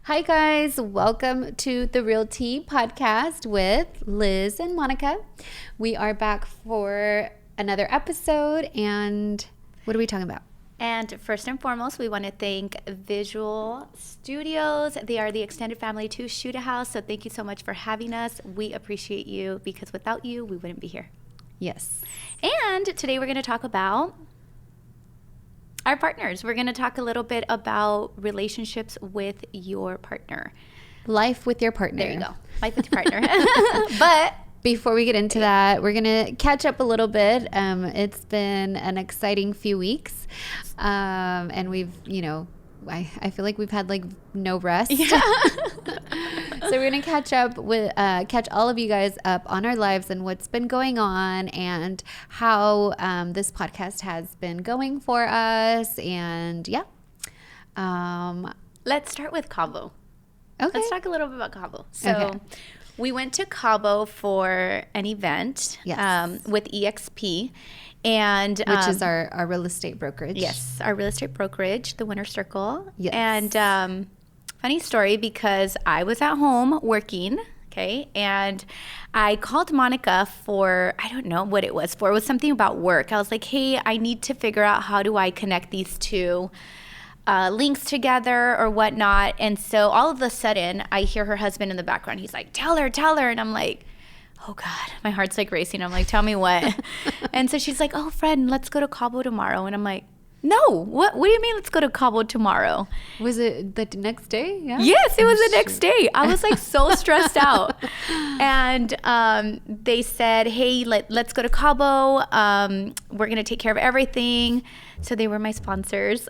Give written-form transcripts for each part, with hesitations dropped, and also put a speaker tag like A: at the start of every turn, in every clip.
A: Hi guys, welcome to the Real Tea podcast with Liz and Monica. We are back for another episode, and what are we talking about?
B: And first and foremost, we want to thank VSUAL Studios. They are the extended family to Shoot a House, so thank you so much for having us. We appreciate you because without you, we wouldn't be here.
A: Yes.
B: And today we're going to talk about our partners. We're going to talk a little bit about relationships with your partner.
A: Life with your partner.
B: There you go. Life with your partner. But
A: before we get into that, we're going to catch up a little bit. It's been an exciting few weeks. And we've, I feel like we've had like no rest. Yeah. So we're going to catch all of you guys up on our lives and what's been going on and how this podcast has been going for us. And yeah.
B: Let's start with Cabo.
A: Okay.
B: Let's talk a little bit about Cabo. So we went to Cabo for an event with EXP. And
A: which is our real estate brokerage.
B: Yes, our real estate brokerage, the Winner Circle.
A: Yes.
B: And funny story, because I was at home working, and I called Monica for, I don't know what it was for. It was something about work. I was like, hey, I need to figure out how do I connect these two links together or whatnot. And so all of a sudden, I hear her husband in the background. He's like, tell her. And I'm like, oh God, my heart's like racing. I'm like, tell me what? And so she's like, oh, friend, let's go to Cabo tomorrow. And I'm like, no, what do you mean let's go to Cabo tomorrow?
A: Was it the next day? Yeah.
B: Yes, it was the next day. I was like so stressed out. And they said, hey, let's go to Cabo. We're going to take care of everything. So they were my sponsors.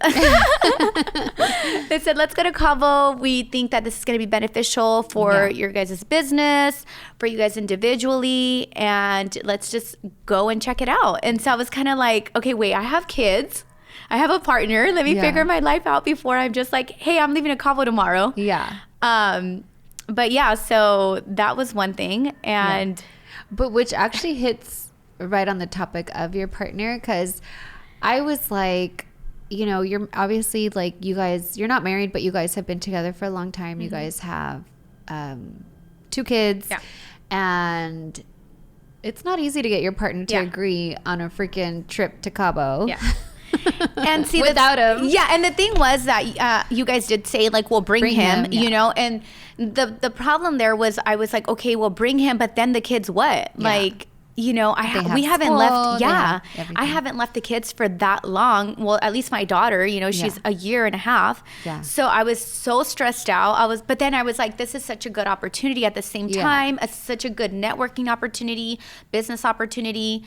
B: They said, let's go to Cabo. We think that this is going to be beneficial for your guys' business, for you guys individually, and let's just go and check it out. And so I was kind of like, okay, wait, I have kids. I have a partner. Let me figure my life out before I'm just like, hey, I'm leaving to Cabo tomorrow.
A: Yeah.
B: But yeah, so that was one thing. And
A: but which actually hits right on the topic of your partner, because I was like, you're obviously like, you guys, you're not married, but you guys have been together for a long time. Mm-hmm. You guys have 2 kids. Yeah. And it's not easy to get your partner to agree on a freaking trip to Cabo.
B: Yeah. And see,
A: without him.
B: Yeah. And the thing was that you guys did say like, we'll bring him, and the problem there was, I was like, okay, we'll bring him, but then the kids, what? Yeah. Like, we haven't left. Yeah. I haven't left the kids for that long. Well, at least my daughter, she's a year and a half. Yeah. So I was so stressed out. But then I was like, this is such a good opportunity at the same time. It's such a good networking opportunity, business opportunity,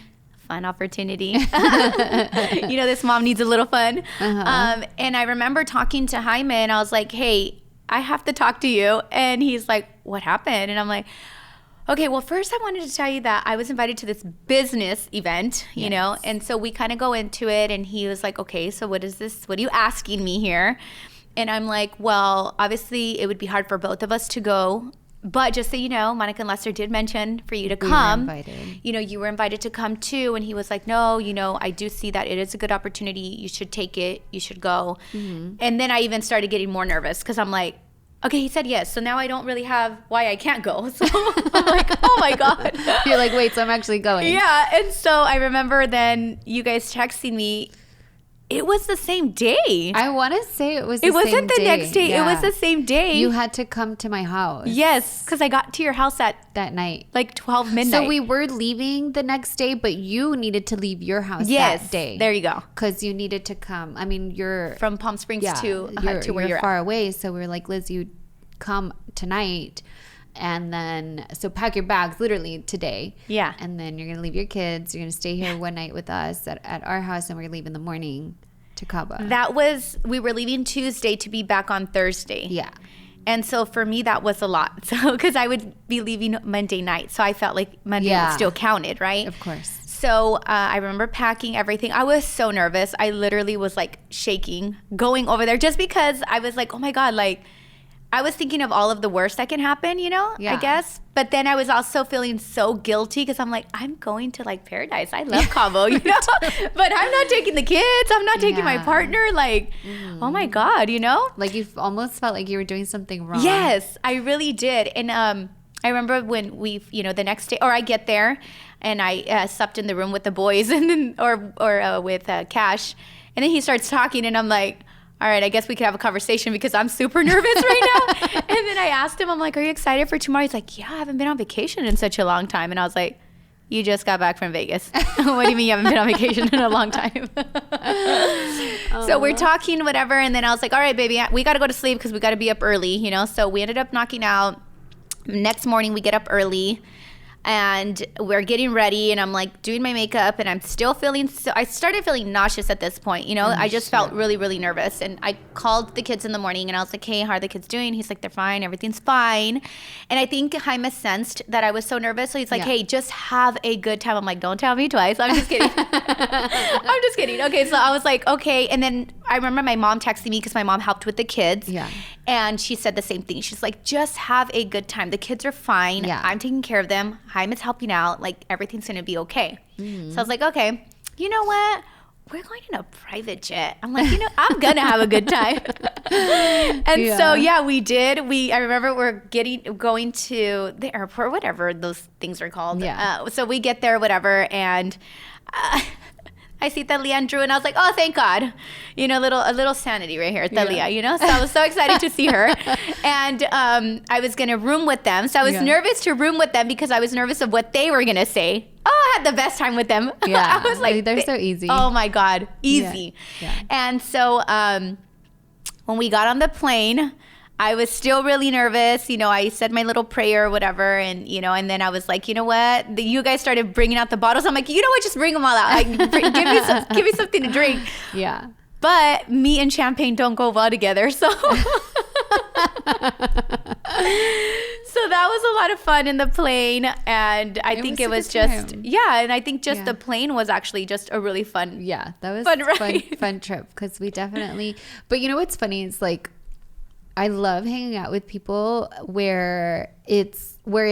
B: fun opportunity. This mom needs a little fun. Uh-huh. And I remember talking to Jaime and I was like, hey, I have to talk to you. And he's like, what happened? And I'm like, okay, well, first I wanted to tell you that I was invited to this business event, and so we kind of go into it, and he was like, okay, so what is this? What are you asking me here? And I'm like, well, obviously it would be hard for both of us to go, but just so you know, Monica and Lester did mention for you to come.
A: We were invited.
B: You were invited to come too, and he was like, no, I do see that it is a good opportunity. You should take it. You should go. Mm-hmm. And then I even started getting more nervous because I'm like, okay, he said yes. So now I don't really have why I can't go. So I'm like, oh my God.
A: You're like, wait, so I'm actually going.
B: Yeah. And so I remember then you guys texting me. It was the same day.
A: I want to say it was the same day.
B: It wasn't the next day. Yeah. It was the same day.
A: You had to come to my house.
B: Yes, because I got to your house at
A: that night.
B: Like 12 midnight.
A: So we were leaving the next day, but you needed to leave your house that day.
B: There you go.
A: Because you needed to come. I mean, you're...
B: From Palm Springs to where you're
A: far
B: at.
A: away. So we were like, Liz, you come tonight. And then, so pack your bags literally today.
B: Yeah.
A: And then you're going to leave your kids. You're going to stay here one night with us at our house, and we're going to leave in the morning to Cabo.
B: We were leaving Tuesday to be back on Thursday.
A: Yeah.
B: And so for me, that was a lot. So, because I would be leaving Monday night. So I felt like Monday would still counted, right?
A: Of course.
B: So I remember packing everything. I was so nervous. I literally was like shaking going over there just because I was like, oh my God, like, I was thinking of all of the worst that can happen, I guess. But then I was also feeling so guilty because I'm like, I'm going to like paradise. I love Cabo, but I'm not taking the kids. I'm not taking my partner. Like, oh my God,
A: Like you almost felt like you were doing something wrong.
B: Yes, I really did. And I remember when we, the next day, or I get there and I slept in the room with the boys and then, or with Cash. And then he starts talking and I'm like, all right, I guess we could have a conversation because I'm super nervous right now. And then I asked him, I'm like, are you excited for tomorrow? He's like, yeah, I haven't been on vacation in such a long time. And I was like, you just got back from Vegas. What do you mean you haven't been on vacation in a long time? So we're talking, whatever. And then I was like, all right, baby, we got to go to sleep because we got to be up early, So we ended up knocking out. Next morning, we get up early. And we're getting ready and I'm like doing my makeup and I'm still feeling I started feeling nauseous at this point, I just felt really, really nervous. And I called the kids in the morning and I was like, hey, how are the kids doing? He's like, they're fine. Everything's fine. And I think Jaime sensed that I was so nervous. So he's like, hey, just have a good time. I'm like, don't tell me twice. I'm just kidding. I'm just kidding. Okay. So I was like, okay. And then I remember my mom texting me because my mom helped with the kids. Yeah. And she said the same thing. She's like, just have a good time. The kids are fine. Yeah. I'm taking care of them. Jaime's helping out. Like, everything's going to be okay. Mm-hmm. So I was like, okay, you know what? We're going in a private jet. I'm like, I'm going to have a good time. And so, we did. I remember we're going to the airport, whatever those things are called. Yeah. So we get there, whatever. And I see Thalia and Drew, and I was like, oh, thank God. A little sanity right here, Thalia, So I was so excited to see her. And I was going to room with them. So I was nervous to room with them because I was nervous of what they were going to say. Oh, I had the best time with them.
A: Yeah.
B: I was like,
A: they're so easy.
B: Oh, my God. Easy. Yeah. And so when we got on the plane, I was still really nervous. I said my little prayer or whatever. And, and then I was like, you know what? You guys started bringing out the bottles. I'm like, you know what? Just bring them all out. Like, give me something to drink. Yeah. But meat and champagne don't go well together. So, so that was a lot of fun in the plane. And I think it was just, and I think just the plane was actually just a really fun.
A: Yeah, that was a fun trip because we definitely, but what's funny is like, I love hanging out with people where it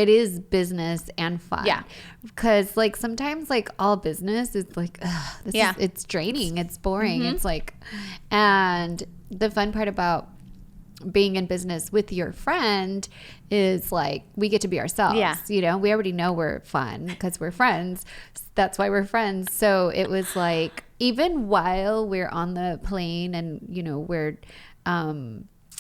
A: is business and fun. Yeah. Because like sometimes like all business is like, it's draining. It's boring. Mm-hmm. It's like, and the fun part about being in business with your friend is like, we get to be ourselves. Yeah. We already know we're fun because we're friends. That's why we're friends. So it was like, even while we're on the plane and, we're,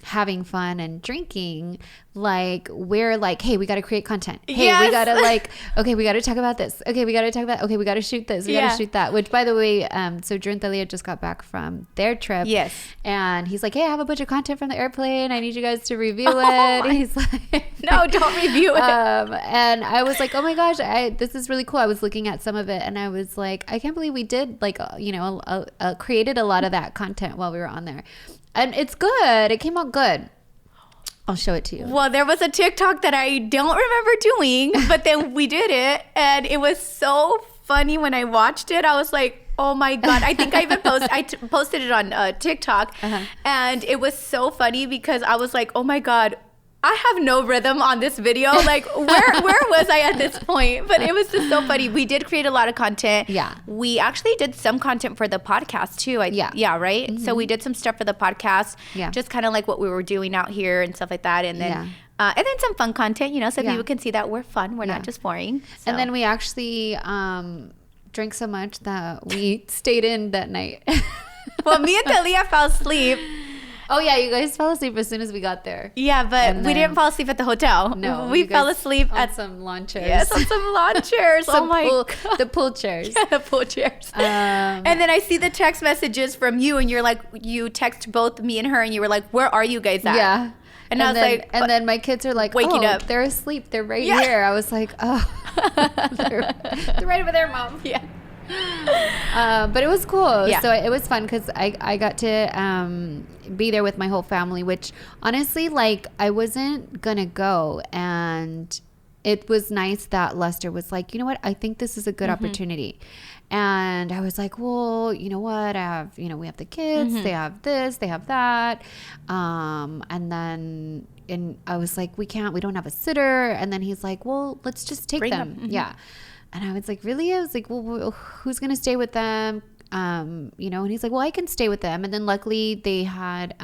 A: having fun and drinking, like we're like, hey, we got to create content. Hey, we got to like, okay, we got to talk about this. Okay, we got to talk about, okay, we got to shoot this. We got to shoot that. Which, by the way, so Drew and Thalia just got back from their trip. Yes. And he's like, hey, I have a bunch of content from the airplane. I need you guys to review it. He's like,
B: no, don't review it.
A: And I was like, oh my gosh, this is really cool. I was looking at some of it and I was like, I can't believe we did like, created a lot of that content while we were on there. And it's good. It came out good. I'll show it to you.
B: Well, there was a TikTok that I don't remember doing, but then we did it. And it was so funny when I watched it. I was like, oh my God. I think I even posted it on TikTok. Uh-huh. And it was so funny because I was like, oh my God, I have no rhythm on this video. Like, where was I at this point? But it was just so funny. We did create a lot of content. Yeah. We actually did some content for the podcast too. Yeah, right? Mm-hmm. So we did some stuff for the podcast. Yeah. Just kind of like what we were doing out here and stuff like that. And then some fun content, so people can see that we're fun. We're not just boring. So.
A: And then we actually drank so much that we stayed in that night.
B: Well, me and Thalia fell asleep.
A: Oh, yeah, you guys fell asleep as soon as we got there.
B: Yeah, but we didn't fall asleep at the hotel. No. We fell asleep
A: at some lawn chairs.
B: Yes, on some lawn chairs.
A: The pool chairs.
B: Yeah, the pool chairs. And then I see the text messages from you, and you're like, you text both me and her, and you were like, where are you guys at? Yeah. And I was like...
A: And then my kids are like, waking up. They're asleep. They're right here. I was like, oh. they're right over there, Mom. Yeah. But it was cool. Yeah. So it was fun because I got to be there with my whole family, which honestly, like, I wasn't gonna go, and it was nice that Lester was like, you know what, I think this is a good opportunity. And I was like, well, you know what, we have the kids, they have this, they have that. And I was like, we don't have a sitter. And then he's like, well, let's just take them. Yeah. And I was like, really? I was like, well, who's going to stay with them? And he's like, well, I can stay with them. And then luckily they had,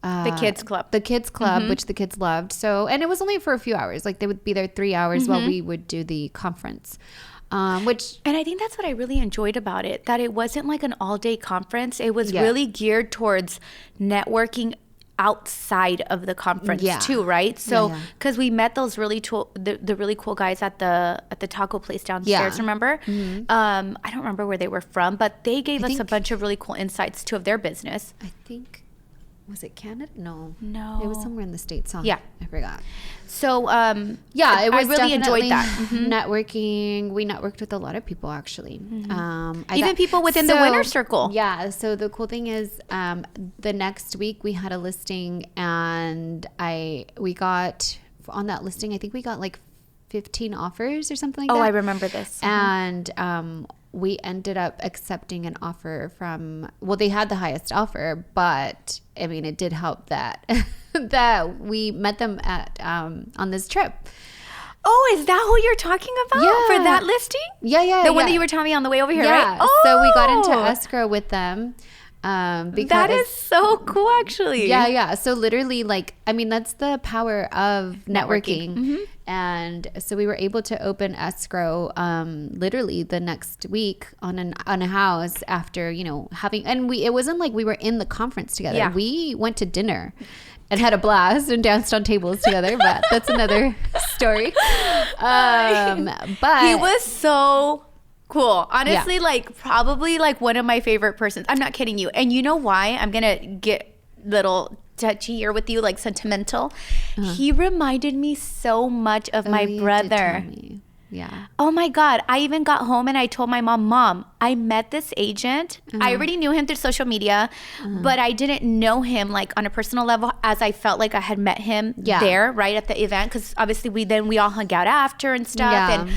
B: the kids club,
A: which the kids loved. So, and it was only for a few hours. Like they would be there 3 hours while we would do the conference. And
B: I think that's what I really enjoyed about it, that it wasn't like an all-day conference. It was really geared towards networking outside of the conference too, right? So because we met those really the really cool guys at the taco place downstairs, remember? I don't remember where they were from, but they gave us a bunch of really cool insights too of their business.
A: I think, was it Canada? No,
B: it
A: was somewhere in the States. Huh?
B: Yeah,
A: I forgot.
B: So
A: it was,
B: I really enjoyed that.
A: Networking. We networked with a lot of people actually.
B: Even people within the winner circle.
A: Yeah. So the cool thing is, the next week we had a listing, and we got on that listing, I think we got like 15 offers or something like that.
B: Oh, I remember this.
A: And we ended up accepting an offer they had the highest offer, but I mean, it did help that that we met them at on this trip.
B: Oh, is that who you're talking about for that listing?
A: Yeah.
B: The one that you were telling me on the way over here, right?
A: Oh, so we got into escrow with them. Because
B: that is so cool, actually.
A: Yeah. So literally, that's the power of networking. And so we were able to open escrow literally the next week on a house after having, and it wasn't like we were in the conference together.
B: Yeah.
A: We went to dinner and had a blast and danced on tables together, but that's another story. But
B: he was so cool. Honestly, probably one of my favorite persons. I'm not kidding you. And you know why? I'm going to get little touchy here with you, sentimental. He reminded me so much of my brother.
A: Yeah.
B: Oh my God. I even got home and I told my mom, I met this agent. I already knew him through social media, but I didn't know him on a personal level, as I felt like I had met him there, right at the event. Because obviously we all hung out after and stuff.
A: Yeah.
B: And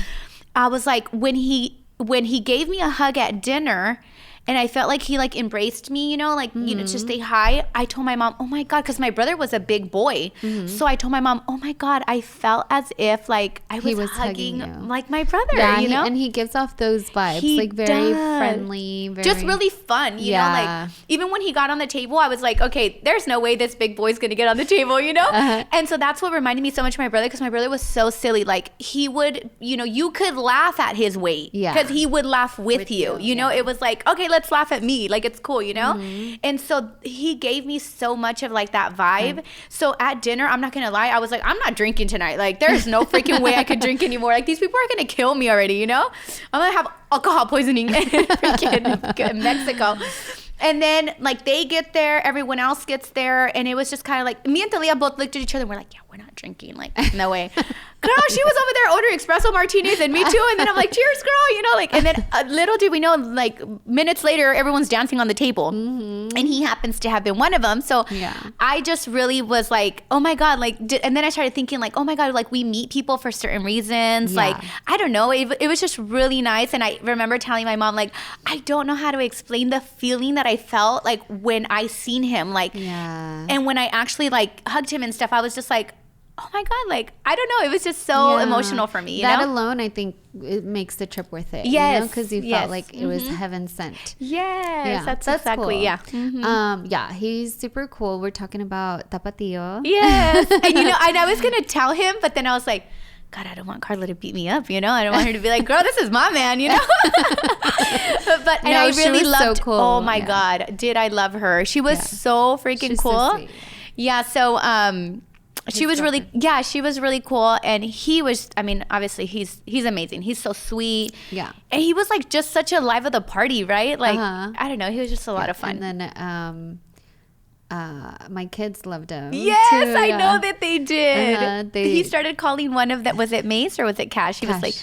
B: I was like, when he gave me a hug at dinner, and I felt like he embraced me, to stay hi. I told my mom, oh my God, because my brother was a big boy. So I told my mom, oh my God, I felt as if I was hugging my brother,
A: Yeah, and he gives off those vibes, very friendly.
B: Just really fun, you know? Even when he got on the table, I was like, okay, there's no way this big boy's going to get on the table, And so that's what reminded me so much of my brother, because my brother was so silly. He would, you could laugh at his weight because he would laugh with you. It was like, okay, let's laugh at me. It's cool, And so he gave me so much of that vibe. So at dinner, I'm not going to lie, I was like, I'm not drinking tonight. There's no freaking way I could drink anymore. These people are going to kill me already, I'm going to have alcohol poisoning in freaking Mexico. And then they get there, everyone else gets there, and it was just kind of me and Talia both looked at each other and we're like, yeah, we're not drinking. No way. Girl, she was over there ordering espresso martinis, and me too. And then I'm like, cheers, girl, and then little did we know, minutes later, everyone's dancing on the table. And he happens to have been one of them. So I just really was like, oh my God, and then I started thinking oh my God, we meet people for certain reasons. I don't know. It was just really nice. And I remember telling my mom, I don't know how to explain the feeling that I felt when I seen him, and when I actually hugged him and stuff, I was just like, oh my God, I don't know. It was just so emotional for me.
A: That alone, I think, it makes the trip worth it.
B: Yes.
A: Because you felt like it was heaven sent.
B: Yes, that's exactly,
A: cool. He's super cool. We're talking about Tapatio.
B: Yes. And, and I was going to tell him, but then I was like, God, I don't want Carla to beat me up, I don't want her to be like, girl, this is my man, But I really loved, so cool. Oh my God, did I love her. She was so freaking cool. So sweet. Yeah, so she was really cool. And he was, obviously he's amazing. He's so sweet.
A: Yeah.
B: And he was just such a live of the party, right? I don't know, he was just a lot of fun.
A: And then my kids loved him.
B: Yes, too, I know that they did. He started calling one of them, was it Mace or was it Cash? He was like,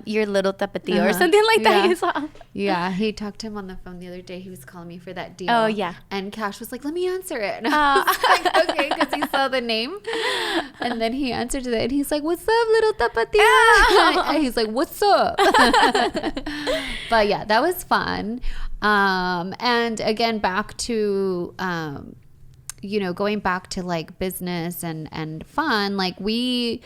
B: your little tapatio or something like that.
A: Yeah, he talked to him on the phone the other day. He was calling me for that deal.
B: Oh, yeah.
A: And Cash was like, let me answer it. And I was like, okay, because he's so know the name. And then he answered to that, and he's like, "What's up, little tapatía?" And he's like, "What's up?" But yeah, that was fun. And again, back to going back to like business and fun, like we're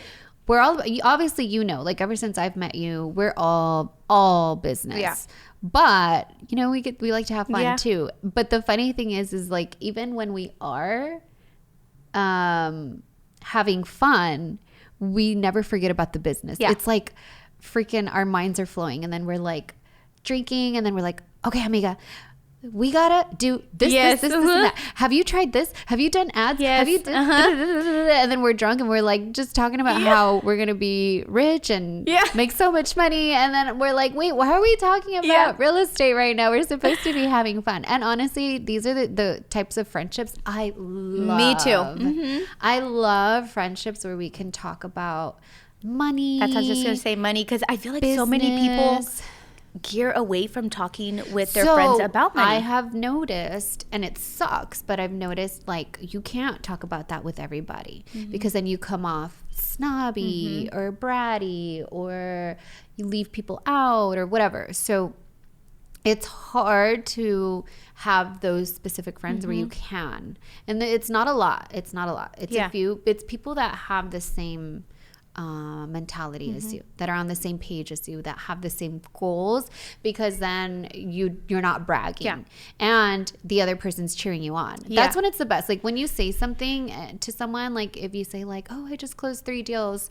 A: all, obviously, like ever since I've met you, we're all business. Yeah. But we like to have fun too. But the funny thing is like even when we are having fun, we never forget about the business. Yeah. It's like freaking our minds are flowing, and then we're like drinking, and then we're like, okay, amiga, we gotta do this, this, and that. Have you tried this? Have you done ads?
B: Yes.
A: Have you and then we're drunk and we're like just talking about how we're gonna be rich and make so much money, and then we're like, wait, why are we talking about real estate right now? We're supposed to be having fun. And honestly, these are the types of friendships I love.
B: Me too.
A: I love friendships where we can talk about money.
B: That's what I was just gonna say, money, because I feel like so many people gear away from talking with their friends about money.
A: I have noticed, and it sucks, but I've noticed like you can't talk about that with everybody, because then you come off snobby or bratty, or you leave people out or whatever. So it's hard to have those specific friends where you can, and it's not a lot. It's a few. It's people that have the same mentality as you, that are on the same page as you, that have the same goals, because then you're not bragging and the other person's cheering you on. That's when it's the best. Like when you say something to someone, like if you say like, oh, I just closed 3 deals,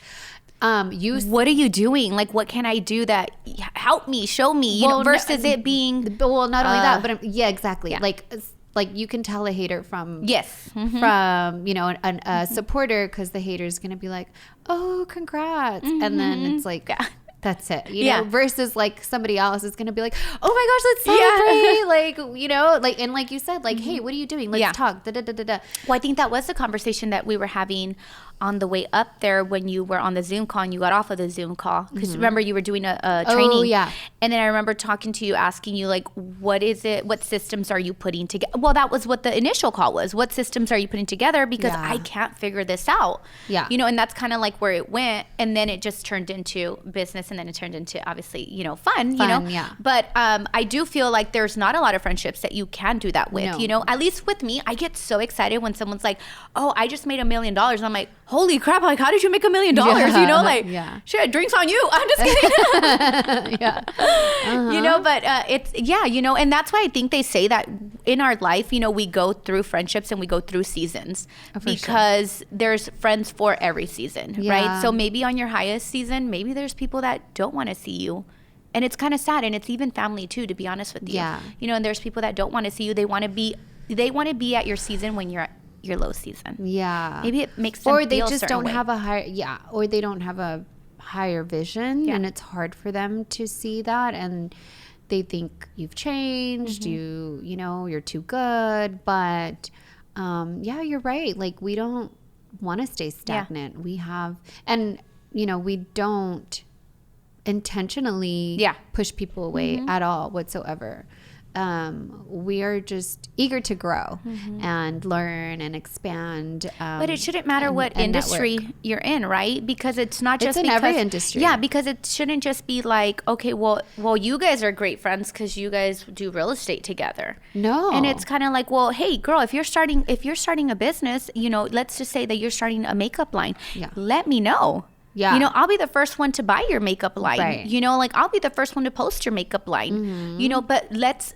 A: what
B: are you doing? Like, what can I do that help me, show me, versus it being
A: not only that, but exactly. Like you can tell a hater from a supporter, because the hater is going to be like, oh, congrats. And then it's like, that's it, know, versus like somebody else is going to be like, oh my gosh, let's celebrate. And like you said, like, hey, what are you doing? Let's talk. Well,
B: I think that was the conversation that we were having on the way up there when you were on the Zoom call and you got off of the Zoom call. Because remember, you were doing a training.
A: Oh, yeah.
B: And then I remember talking to you, asking you, like, what is it? What systems are you putting together? Well, that was what the initial call was. What systems are you putting together? Because I can't figure this out.
A: Yeah.
B: And that's kind of like where it went. And then it just turned into business, and then it turned into, obviously, fun,
A: yeah.
B: But I do feel like there's not a lot of friendships that you can do that with, At least with me, I get so excited when someone's like, oh, I just made $1 million. And I'm like, holy crap, like, how did you make $1 million? Shit, drinks on you. I'm just kidding. But it's, and that's why I think they say that in our life, we go through friendships and we go through seasons, because there's friends for every season, right? So maybe on your highest season, maybe there's people that don't want to see you. And it's kind of sad. And it's even family too, to be honest with you.
A: Yeah.
B: And there's people that don't want to see you. They want to be at your season when you're at your low season.
A: Yeah.
B: Maybe it makes them
A: or they
B: feel
A: just
B: don't
A: way. Have a higher or they don't have a higher vision, and it's hard for them to see that, and they think you've changed, you're too good, but you're right. Like, we don't want to stay stagnant. We have, and we don't intentionally push people away at all whatsoever. We are just eager to grow and learn and expand.
B: But it shouldn't matter what industry you're in, right? Because it's not just
A: in every industry.
B: Yeah, because it shouldn't just be like, okay, well, you guys are great friends because you guys do real estate together.
A: No.
B: And it's kind of like, well, hey, girl, if you're starting a business, let's just say that you're starting a makeup line. Yeah. Let me know. Yeah. I'll be the first one to buy your makeup line. Right. I'll be the first one to post your makeup line. But let's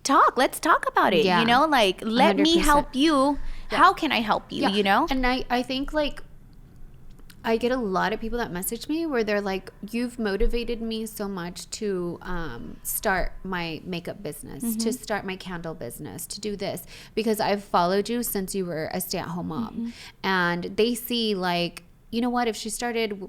B: talk about it. Let 100%. Me help you. Yeah. How can I help you?
A: And I think I get a lot of people that message me where they're like, you've motivated me so much to start my makeup business, to start my candle business, to do this, because I've followed you since you were a stay-at-home mom. And they see you know what, if she started,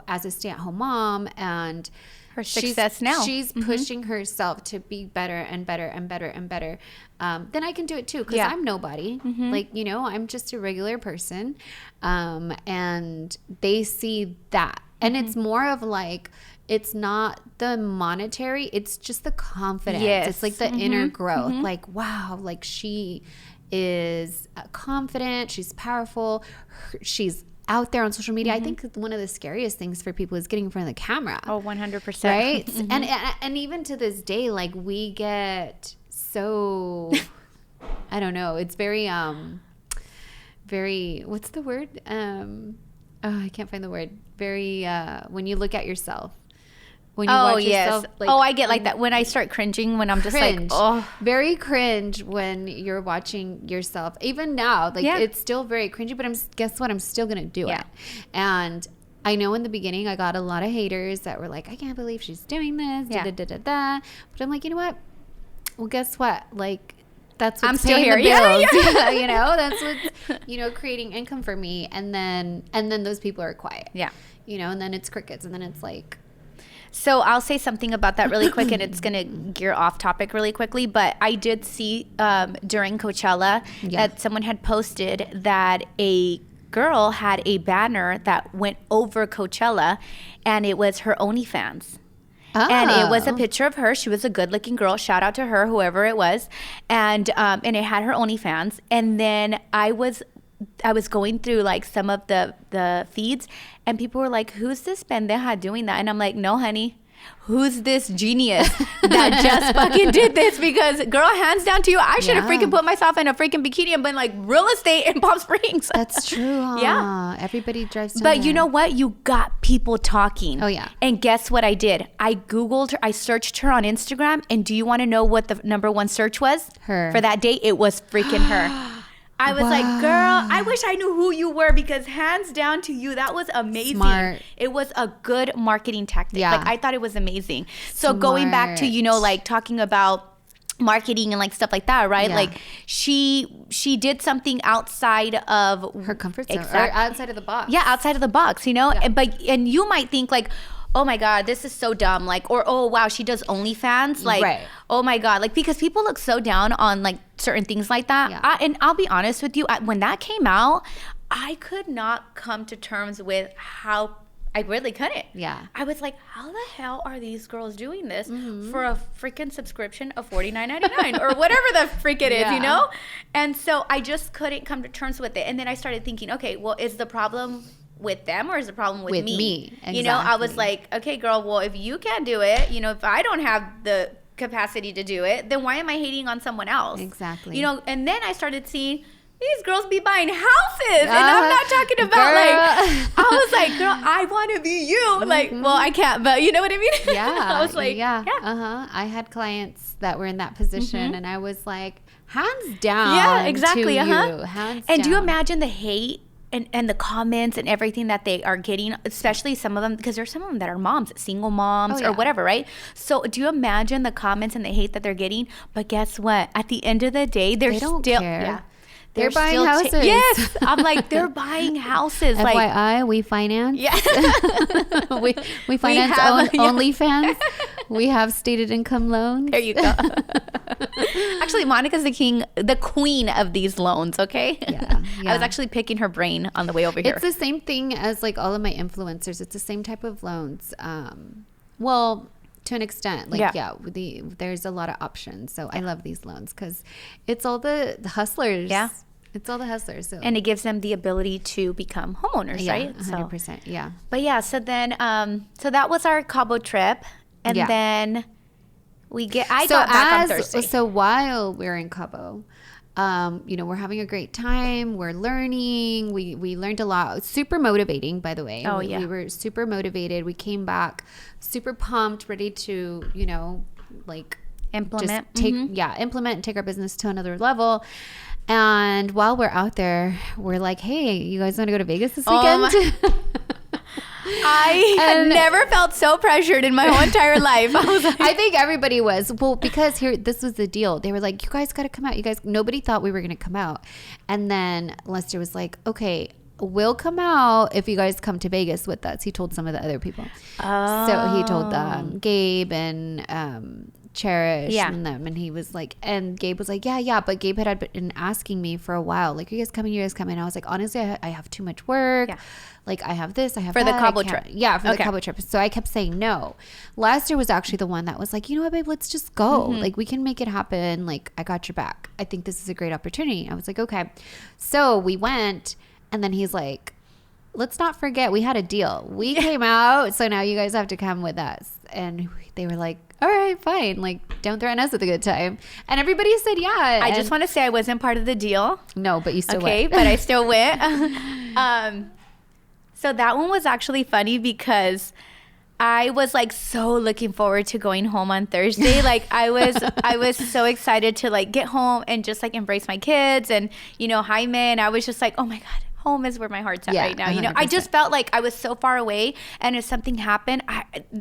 A: as a stay-at-home mom and
B: her success now,
A: she's pushing herself to be better and better and better and better, then I can do it too, because I'm nobody. I'm just a regular person, and they see that. And it's more of it's not the monetary, it's just the confidence. Yes. It's the inner growth. Wow, she is confident. She's powerful. She's out there on social media. I think one of the scariest things for people is getting in front of the camera.
B: Oh, 100%.
A: Right? And even to this day, like, we get so, I don't know. It's very, what's the word? I can't find the word. Very, when you look at yourself. When you watch yourself, like,
B: I get like that when I start cringing, when I'm just like, oh.
A: Very cringe when you're watching yourself. Even now, like, it's still very cringy, but guess what? I'm still going to do it. And I know in the beginning, I got a lot of haters that were like, I can't believe she's doing this. But I'm like, you know what? Well, guess what? Like, that's what's
B: I'm still
A: paying
B: here.
A: the bills. You know, that's what's, creating income for me. And then those people are quiet.
B: Yeah.
A: You know, and then it's crickets. And then it's like.
B: So I'll say something about that really quick, and it's going to gear off topic really quickly. But I did see during Coachella that someone had posted that a girl had a banner that went over Coachella, and it was her OnlyFans. Oh. And it was a picture of her. She was a good-looking girl. Shout out to her, whoever it was. And it had her OnlyFans. And then I was going through like some of the feeds, and people were like, who's this pendeja doing that? And I'm like, no, honey, who's this genius that just fucking did this? Because girl, hands down to you, I should have freaking put myself in a freaking bikini and been like real estate in Palm Springs.
A: That's true, huh? Yeah. Everybody drives down
B: But
A: there.
B: you know what? You got people talking.
A: Oh, yeah.
B: And guess what I did? I Googled her. I searched her on Instagram. And do you want to know what the number one search was?
A: Her.
B: For that day? It was freaking her. I was like, girl, I wish I knew who you were, because hands down to you, that was amazing.
A: Smart.
B: It was a good marketing tactic.
A: Yeah.
B: Like, I thought it was amazing. So going back to, like talking about marketing and like stuff like that, right? Yeah. Like she did something outside of
A: her comfort zone, or outside of the box.
B: Yeah, outside of the box, you know? Yeah. And you might think like, oh my God, this is so dumb. Like, or, oh wow, she does OnlyFans. Like, right. Oh my God. Like, because people look so down on like certain things like that. Yeah. And I'll be honest with you, when that came out, I could not come to terms with how, I really couldn't.
A: Yeah.
B: I was like, how the hell are these girls doing this for a freaking subscription of $49.99 or whatever the freak it is, you know? And so I just couldn't come to terms with it. And then I started thinking, okay, well, is the problem with them, or is the problem with me? Exactly. You know, I was like, okay, girl, well, if you can't do it, you know, if I don't have the capacity to do it, then why am I hating on someone else?
A: Exactly.
B: You know, and then I started seeing these girls be buying houses, and I'm not talking about like, I was like, girl, I want to be you. Like, well, I can't, but you know what I mean?
A: Yeah.
B: I was like,
A: I had clients that were in that position, and I was like, hands down.
B: Yeah, exactly.
A: To you. Hands
B: and
A: down.
B: do you imagine the hate and the comments and everything that they are getting, especially some of them, because there's some of them that are moms, single moms or whatever, right? So do you imagine the comments and the hate that they're getting? But guess what? At the end of the day, they don't care. Yeah.
A: They're buying houses.
B: Yes. I'm like, they're buying houses.
A: FYI, we finance. Yeah. we finance OnlyFans. We have stated income loans.
B: There you go. Actually, Monica's the queen of these loans, okay?
A: Yeah.
B: I was actually picking her brain on the way over here.
A: It's the same thing as like all of my influencers. It's the same type of loans. Well, to an extent, like, there's a lot of options. So I love these loans because it's all the hustlers. Yeah. It's all the hustlers. So.
B: And it gives them the ability to become homeowners, right?
A: 100%. Yeah.
B: But yeah, so then, so that was our Cabo trip. And then I got back on Thursday.
A: So while we're in Cabo, you know, we're having a great time. We're learning. We learned a lot. Super motivating, by the way. We were super motivated. We came back super pumped, ready to, you know, like
B: implement,
A: implement and take our business to another level. And while we're out there, we're like, hey, you guys want to go to Vegas this weekend?
B: I had never felt so pressured in my whole entire life. I was like,
A: I think everybody was. Well, because this was the deal. They were like, you guys got to come out. You guys, nobody thought we were going to come out. And then Lester was like, okay, we'll come out if you guys come to Vegas with us. He told some of the other people. So he told Gabe and cherish them. And he was like, and Gabe was like, yeah. But Gabe had been asking me for a while, like, are you guys coming? And I was like, honestly, I have too much work. Yeah. Like, I have this, I have
B: for
A: that.
B: The Cabo trip.
A: Yeah, for the Cabo trip. So I kept saying no. Lester was actually the one that was like, you know what, babe, let's just go. Like, we can make it happen. Like, I got your back. I think this is a great opportunity. I was like, okay. So we went, and then he's like, let's not forget, we had a deal. We came out, so now you guys have to come with us. And they were like, all right, fine. Like, don't threaten us with a good time. And everybody said yeah.
B: I just want to say I wasn't part of the deal.
A: No, but you still went.
B: Okay, but I still went. So that one was actually funny because I was like so looking forward to going home on Thursday. Like I was so excited to like get home and just like embrace my kids and, you know, Jaime. And I was just like, oh my God, home is where my heart's at right now. 100%. You know, I just felt like I was so far away, and if something happened,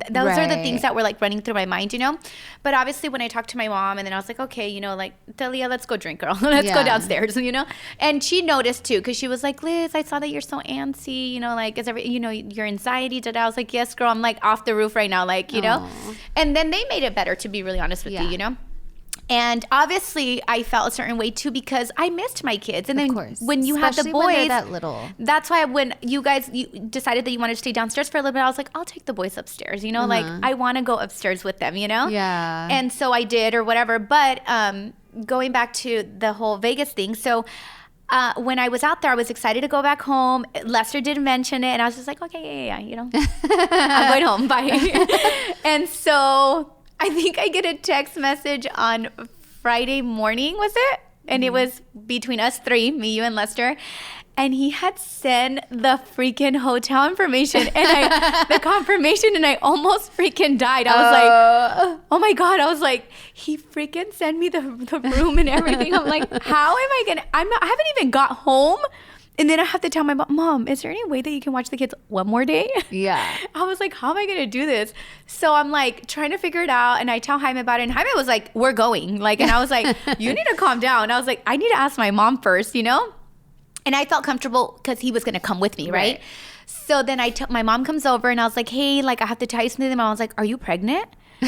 B: those are the things that were like running through my mind, you know. But obviously when I talked to my mom, and then I was like, okay, you know, like, Delia, let's go drink, girl. Let's go downstairs, you know. And she noticed too, because she was like, Liz, I saw that you're so antsy, you know, like, you know, your anxiety. I was like, yes, girl, I'm like off the roof right now, like, you know. And then they made it better, to be really honest with you, you know. And obviously, I felt a certain way too because I missed my kids. And then when you had the boys,
A: when they're that little,
B: that's why when you decided that you wanted to stay downstairs for a little bit, I was like, I'll take the boys upstairs. You know, like I want to go upstairs with them. You know,
A: yeah.
B: And so I did, or whatever. But going back to the whole Vegas thing, so. When I was out there, I was excited to go back home. Lester did mention it, and I was just like, okay, yeah, you know, I'm going home. Bye. And so I think I get a text message on Friday morning, was it? And it was between us three, me, you, and Lester. And he had sent the freaking hotel information and the confirmation, and I almost freaking died. I was like, oh my God. I was like, he freaking sent me the room and everything. I'm like, how am I going to, I haven't even got home. And then I have to tell my mom, is there any way that you can watch the kids one more day?
A: Yeah.
B: I was like, how am I going to do this? So I'm like trying to figure it out. And I tell Jaime about it. And Jaime was like, we're going. Like, and I was like, you need to calm down. I was like, I need to ask my mom first, you know? And I felt comfortable because he was going to come with me, right? So then my mom comes over and I was like, hey, like I have to tell you something. And I was like, are you pregnant?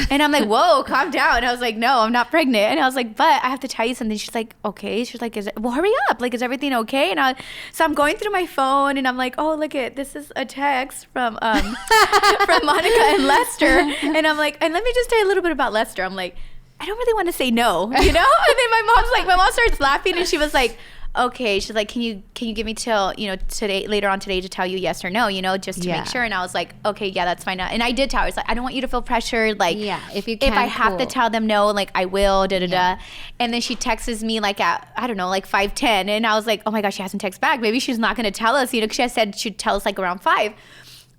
B: And I'm like, whoa, calm down. And I was like, no, I'm not pregnant. And I was like, but I have to tell you something. She's like, okay. She's like, well, hurry up. Like, is everything okay? And so I'm going through my phone and I'm like, oh, look this is a text from from Monica and Lester. And I'm like, and let me just tell you a little bit about Lester. I'm like, I don't really want to say no, you know? And then my mom starts laughing and she was like, okay, she's like, can you give me till, you know, later on today to tell you yes or no, you know, just to make sure. And I was like, okay, yeah, that's fine. And I did tell her, it's like, I don't want you to feel pressured. Like, if I have to tell them no, like I will, And then she texts me like at, I don't know, like 5:10. And I was like, oh my gosh, she hasn't texted back. Maybe she's not going to tell us, you know, because she said she'd tell us like around 5.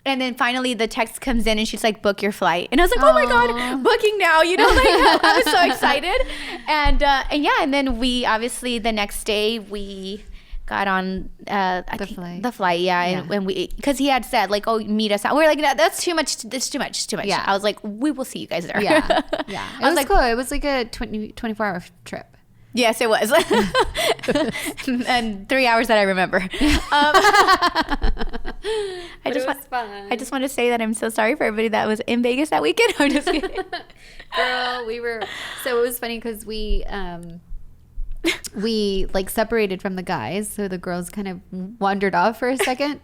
B: And then finally the text comes in and she's like, book your flight. And I was like, oh my God, booking now, you know, like I was so excited. And yeah, and then we obviously the next day we got on the flight. Yeah. And we, because he had said like, oh, meet us out. We're like, that's too much. It's too much. Yeah. I was like, we will see you guys there.
A: Yeah. Yeah. It was like, cool. It was like a 24-hour trip.
B: Yes, it was. And 3 hours that I remember. I just want to say that I'm so sorry for everybody that was in Vegas that weekend. I'm just kidding.
A: Girl, so it was funny because we like separated from the guys. So the girls kind of wandered off for a second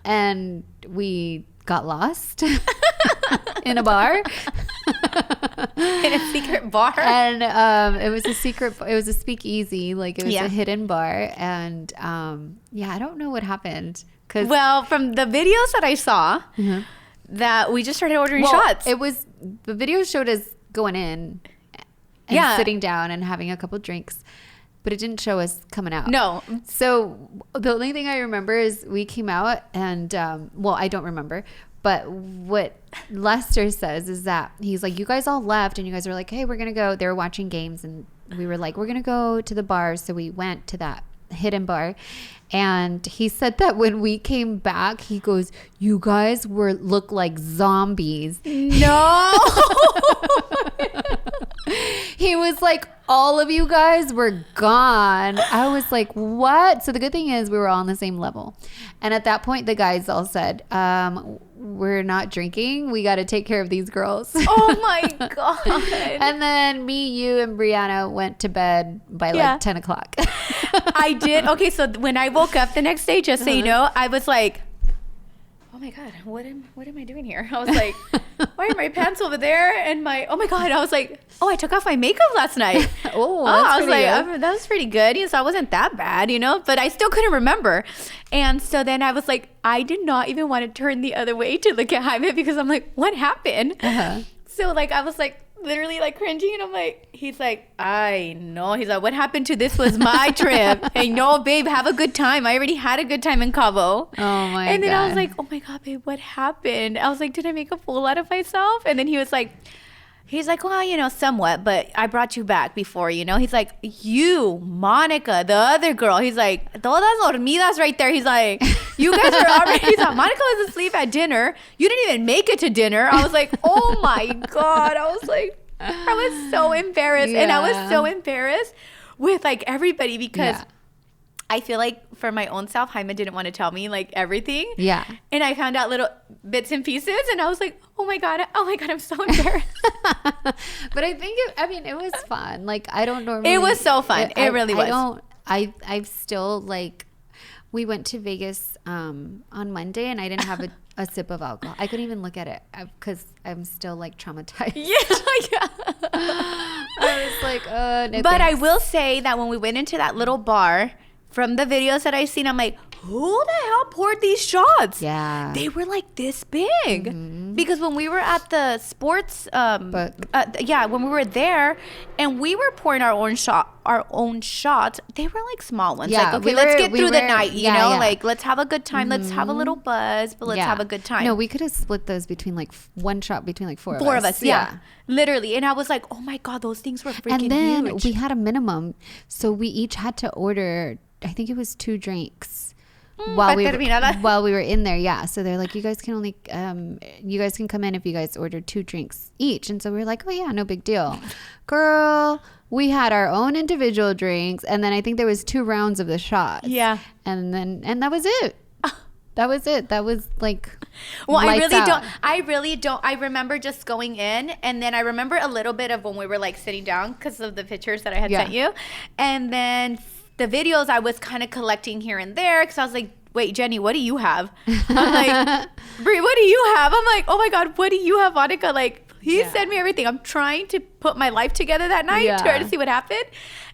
A: and we got lost in a bar.
B: In a secret bar.
A: And it was a speakeasy, like it was a hidden bar. And I don't know what happened.
B: Well, from the videos that I saw, that we just started ordering shots.
A: The video showed us going in and sitting down and having a couple drinks, but it didn't show us coming out.
B: No.
A: So the only thing I remember is we came out and, I don't remember. But what Lester says is that he's like, you guys all left and you guys were like, hey, we're going to go. They were watching games and we were like, we're going to go to the bar. So we went to that hidden bar. And he said that when we came back, he goes, you guys look like zombies.
B: No.
A: He was like, all of you guys were gone. I was like, what? So the good thing is we were all on the same level. And at that point, the guys all said, we're not drinking. We got to take care of these girls.
B: Oh my God.
A: And then me, you, and Brianna went to bed by like 10 o'clock.
B: I did. Okay, so when I woke up the next day, just so you know, I was like, oh my God, what am I doing here? I was like, why are my pants over there? And oh my God, I was like, oh, I took off my makeup last night. I was like, that was pretty good. So I wasn't that bad, but I still couldn't remember. And so then I was like, I did not even want to turn the other way to look at Jaime because I'm like, what happened? So like, I was like, literally like cringing, and I'm like, he's like, I know. He's like, what happened to this was my trip. And no, babe, have a good time. I already had a good time in Cabo.
A: Oh my God.
B: And then I was like, oh my God, babe, what happened? I was like, did I make a fool out of myself? And then he's like, well, somewhat, but I brought you back before, He's like, you, Monica, the other girl. He's like, todas dormidas right there. He's like, you guys are already, he's like, Monica was asleep at dinner. You didn't even make it to dinner. I was like, oh my God. I was like, I was so embarrassed. Yeah. And I was so embarrassed with like everybody because I feel like for my own self, Jaime didn't want to tell me like everything.
A: Yeah.
B: And I found out little bits and pieces, and I was like, oh my God, I'm so embarrassed.
A: But I think it was fun. Like, I don't normally.
B: It was so fun. It really was.
A: I've still like, we went to Vegas on Monday, and I didn't have a sip of alcohol. I couldn't even look at it because I'm still like traumatized.
B: Yeah.
A: I was like, no.
B: But thanks. I will say that when we went into that little bar, from the videos that I've seen, I'm like, who the hell poured these shots?
A: Yeah.
B: They were like this big. Mm-hmm. Because when we were at the sports, when we were there and we were pouring our own shots, they were like small ones.
A: Yeah,
B: like, okay, let's get through the night, like let's have a good time. Mm-hmm. Let's have a little buzz, but let's have a good time.
A: No, we could have split those between like one shot between like four of us.
B: Four of us, yeah. Literally. And I was like, oh my God, those things were freaking huge. And then
A: we had a minimum. So we each had to order, I think it was 2 drinks. While we were in there, yeah. So they're like, you guys can come in if you guys order 2 drinks each. And so we were like, oh yeah, no big deal. Girl, we had our own individual drinks, and then I think there was 2 rounds of the shots.
B: Yeah.
A: And that was it. That was it. That was like,
B: well, I really don't. I remember just going in, and then I remember a little bit of when we were like sitting down because of the pictures that I had sent you. And then the videos I was kind of collecting here and there because I was like, wait, Jenny, what do you have? I'm like, Brie, what do you have? I'm like, oh my God, what do you have, Monica? Like, please send me everything. I'm trying to put my life together that night to try to see what happened.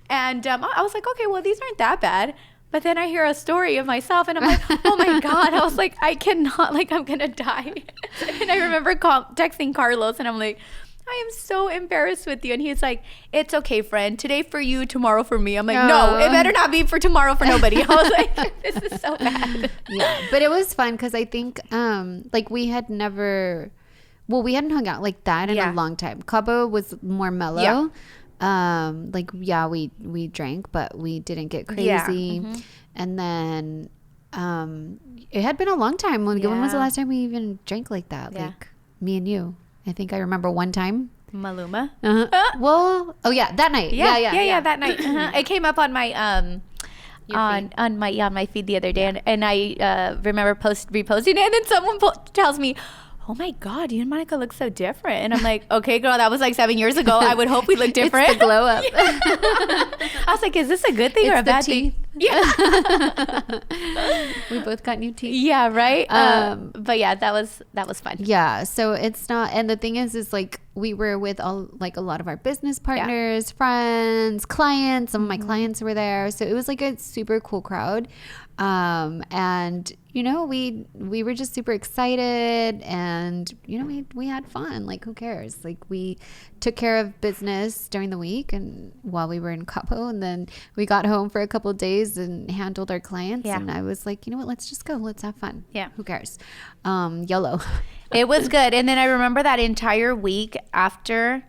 B: And I was like, okay, well, these aren't that bad. But then I hear a story of myself and I'm like, oh my God. I was like, I cannot, like, I'm going to die. And I remember texting Carlos and I'm like, I am so embarrassed with you. And he's like, it's okay, friend. Today for you, tomorrow for me. I'm like, no, it better not be for tomorrow for nobody. I was like, this is so bad.
A: Yeah, but it was fun because I think like we hadn't hung out like that in a long time. Cabo was more mellow. Yeah. We drank, but we didn't get crazy. Yeah. Mm-hmm. And then it had been a long time. When was the last time we even drank like that? Yeah. Like me and you. I think I remember one time.
B: Maluma.
A: Well, that night. Yeah,
B: that night. It came up on my on my feed the other day, and I remember reposting it, and then someone tells me, oh my God, you and Monica look so different. And I'm like, okay, girl, that was like 7 years ago. I would hope we look different.
A: It's the glow up.
B: I was like, is this a good thing or a bad thing?
A: Yeah. We both got new teeth.
B: Yeah, right. But yeah, that was fun.
A: Yeah. So it's not, and the thing is like we were with a lot of our business partners, friends, clients. Some of my clients were there. So it was like a super cool crowd. And we were just super excited, and we had fun. Like, who cares? Like, we took care of business during the week and while we were in Cabo, and then we got home for a couple of days and handled our clients. And I was like, you know what, let's just go, let's have fun.
B: Yeah,
A: who cares? YOLO.
B: It was good. And then I remember that entire week after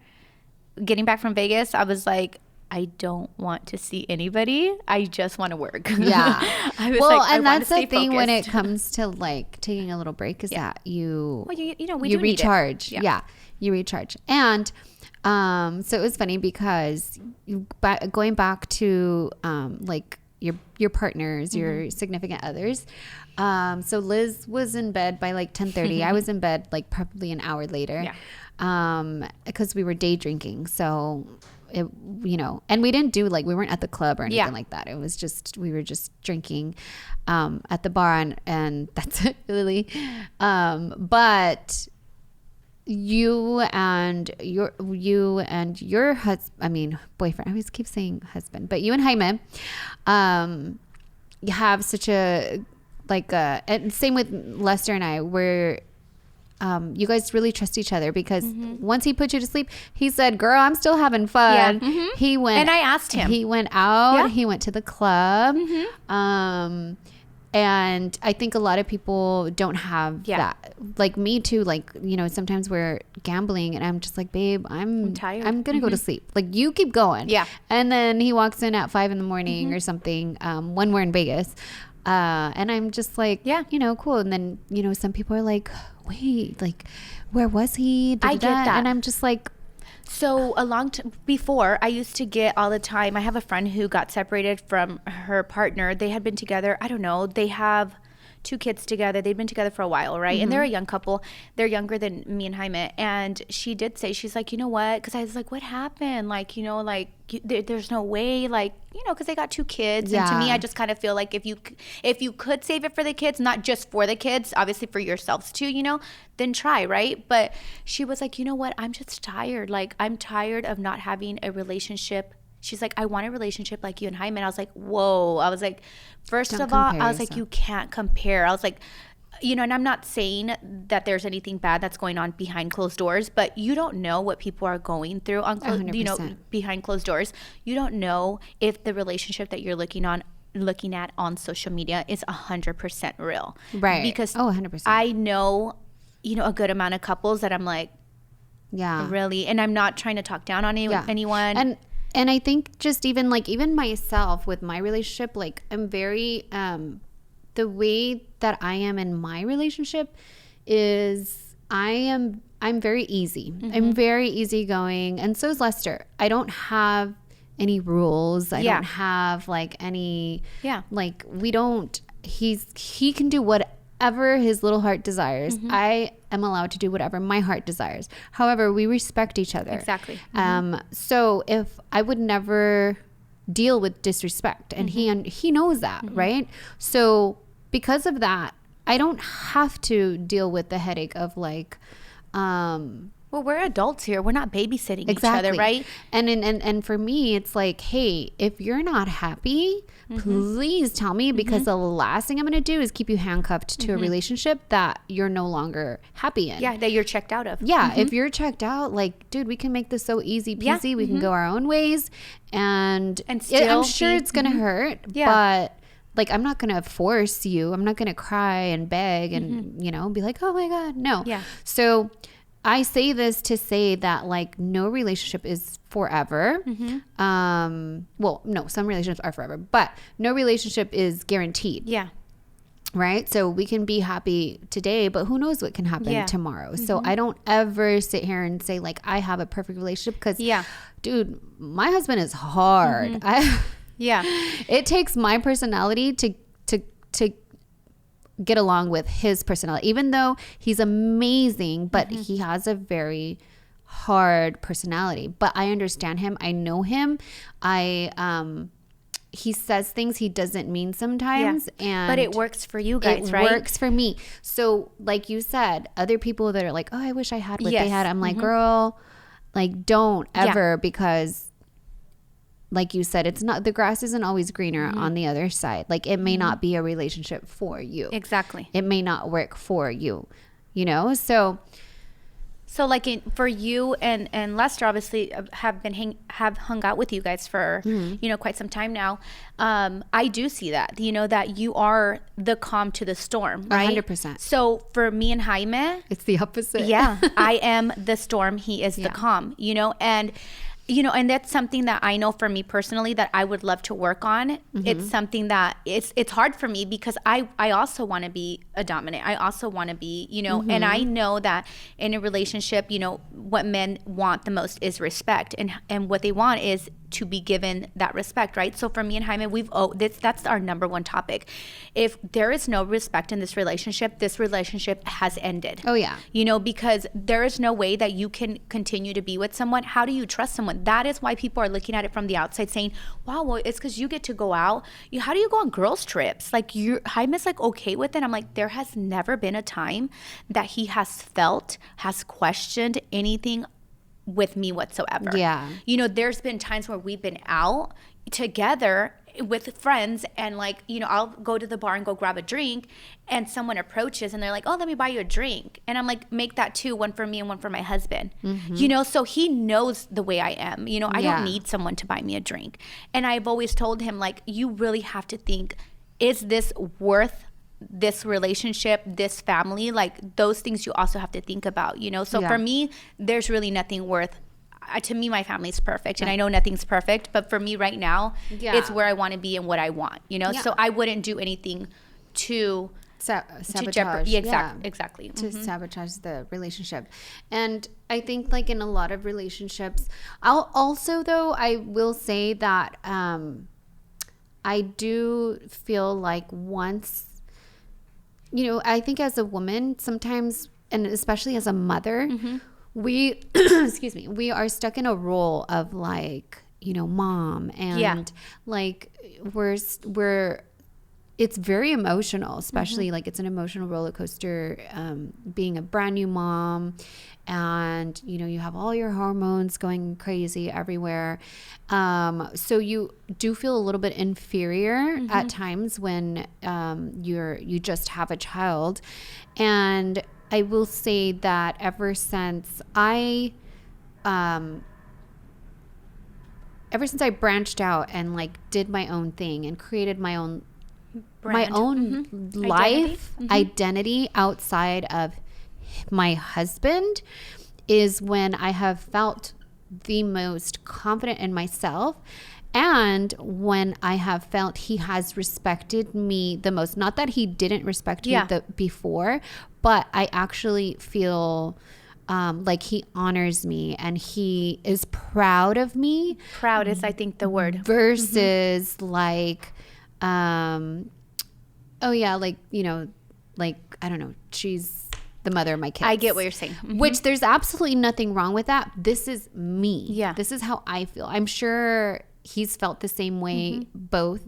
B: getting back from Vegas, I was like, I don't want to see anybody. I just want to work.
A: Yeah.
B: I was
A: well,
B: like,
A: and that's the thing
B: focused.
A: when it comes to like taking a little break is that you you recharge. Yeah, you recharge. And so it was funny because going back to like your partners, your significant others. So Liz was in bed by like 10:30. I was in bed like probably an hour later. Yeah. Because we were day drinking. So it, and we didn't do like, we weren't at the club or anything like that. It was just, we were just drinking at the bar and that's it really. But you and your husband, boyfriend, I always keep saying husband, but you and Jaime, you have such a, and same with Lester and I, where you guys really trust each other because once he put you to sleep, he said, girl, I'm still having fun. Yeah. He went,
B: and I asked him,
A: he went out, he went to the club. And I think a lot of people don't have that. Like me too. Like, sometimes we're gambling and I'm just like, babe, I'm tired. I'm going to go to sleep. Like you keep going. Yeah. And then he walks in at 5 a.m. or something, when we're in Vegas. And I'm just like, cool. And then, some people are like, wait, like, where was he?
B: I get that.
A: And I'm just like,
B: so before, I used to get all the time. I have a friend who got separated from her partner. They had been together. I don't know. They have 2 kids together. They'd been together for a while, right? And they're a young couple. They're younger than me and Jaime. And she did say, she's like, you know what? Because I was like, what happened? Like, there's no way, like, because they got 2 kids. Yeah. And to me, I just kind of feel like if you could save it for the kids, not just for the kids, obviously for yourselves too, then try, right? But she was like, you know what? I'm just tired. Like, I'm tired of not having a relationship. She's like, I want a relationship like you and Jaime. And I was like, whoa. I was like, first of all, I was like, you can't compare. I was like, and I'm not saying that there's anything bad that's going on behind closed doors, but you don't know what people are going through on, behind closed doors. You don't know if the relationship that you're looking at on social media is 100% real.
A: Right.
B: Because
A: 100%.
B: I know, a good amount of couples that I'm like, yeah, really. And I'm not trying to talk down on anyone.
A: And I think just even myself with my relationship, like I'm very, the way that I am in my relationship is I'm very easy. I'm very easygoing. And so is Lester. I don't have any rules. I don't have any, he can do whatever his little heart desires. I am allowed to do whatever my heart desires. However, we respect each other.
B: Exactly.
A: So if I would never deal with disrespect, and he knows that, right? So because of that, I don't have to deal with the headache of
B: well, we're adults here. We're not babysitting each other, right?
A: And for me, it's like, hey, if you're not happy, please tell me, because the last thing I'm going to do is keep you handcuffed to a relationship that you're no longer happy in.
B: Yeah, that you're checked out of.
A: Yeah, if you're checked out, like, dude, we can make this so easy peasy. Yeah. We can go our own ways, and still I'm sure it's going to hurt, but like, I'm not going to force you. I'm not going to cry and beg and, be like, oh my God, no. Yeah. So I say this to say that, like, no relationship is forever. Well, no, some relationships are forever, but no relationship is guaranteed. Yeah. Right? So we can be happy today, but who knows what can happen tomorrow. So I don't ever sit here and say, like, I have a perfect relationship, because, dude, my husband is hard. It takes my personality to get along with his personality, even though he's amazing, but he has a very hard personality. But I understand him. I know him. He says things he doesn't mean sometimes, but
B: it works for you guys, right?
A: It works for me. So like you said, other people that are like, oh, I wish I had what they had. I'm like, girl, like, don't ever, because like you said, it's not, the grass isn't always greener on the other side. Like, it may not be a relationship for you. Exactly. It may not work for you,
B: So like for you and Lester, obviously have hung out with you guys for, quite some time now. I do see that, that you are the calm to the storm, right?
A: 100%.
B: So for me and Jaime,
A: it's the opposite.
B: Yeah. I am the storm. He is the calm, and and that's something that I know for me personally that I would love to work on. Mm-hmm. It's something that it's hard for me because I also want to be a dominant. I also want to be, mm-hmm. and I know that in a relationship, what men want the most is respect, and what they want is to be given that respect, right? So for me and Jaime, that's our number one topic. If there is no respect in this relationship has ended.
A: Oh yeah.
B: Because there is no way that you can continue to be with someone. How do you trust someone? That is why people are looking at it from the outside saying, wow, well, it's because you get to go out. How do you go on girls trips? Like Jaime's like okay with it. I'm like, there has never been a time that he has questioned anything with me whatsoever.
A: Yeah.
B: There's been times where we've been out together with friends and I'll go to the bar and go grab a drink and someone approaches and they're like, oh, let me buy you a drink. And I'm like, make that two, one for me and one for my husband. Mm-hmm. So he knows the way I am. I don't need someone to buy me a drink. And I've always told him, you really have to think, is this worth this relationship, this family? Those things you also have to think about, So for me, there's really nothing worth. To me, my family's perfect, and I know nothing's perfect, but for me right now, it's where I want to be and what I want, So I wouldn't do anything to
A: sabotage.
B: Exactly.
A: To sabotage the relationship. And I think in a lot of relationships, I will say that I do feel like once, I think as a woman sometimes, and especially as a mother, we we are stuck in a role of mom, and we're it's very emotional, especially it's an emotional roller coaster, being a brand new mom, and you have all your hormones going crazy everywhere, so you do feel a little bit inferior at times when you just have a child. And I will say that ever since I branched out and did my own thing and created my own life identity outside of my husband, is when I have felt the most confident in myself, and when I have felt he has respected me the most. Not that he didn't respect me before, but I actually feel like he honors me and he is proud of me.
B: Proud is, I think, the word.
A: Versus I don't know, she's the mother of my kids.
B: I get what you're saying.
A: Which there's absolutely nothing wrong with that. This is me.
B: Yeah.
A: This is how I feel. I'm sure he's felt the same way both,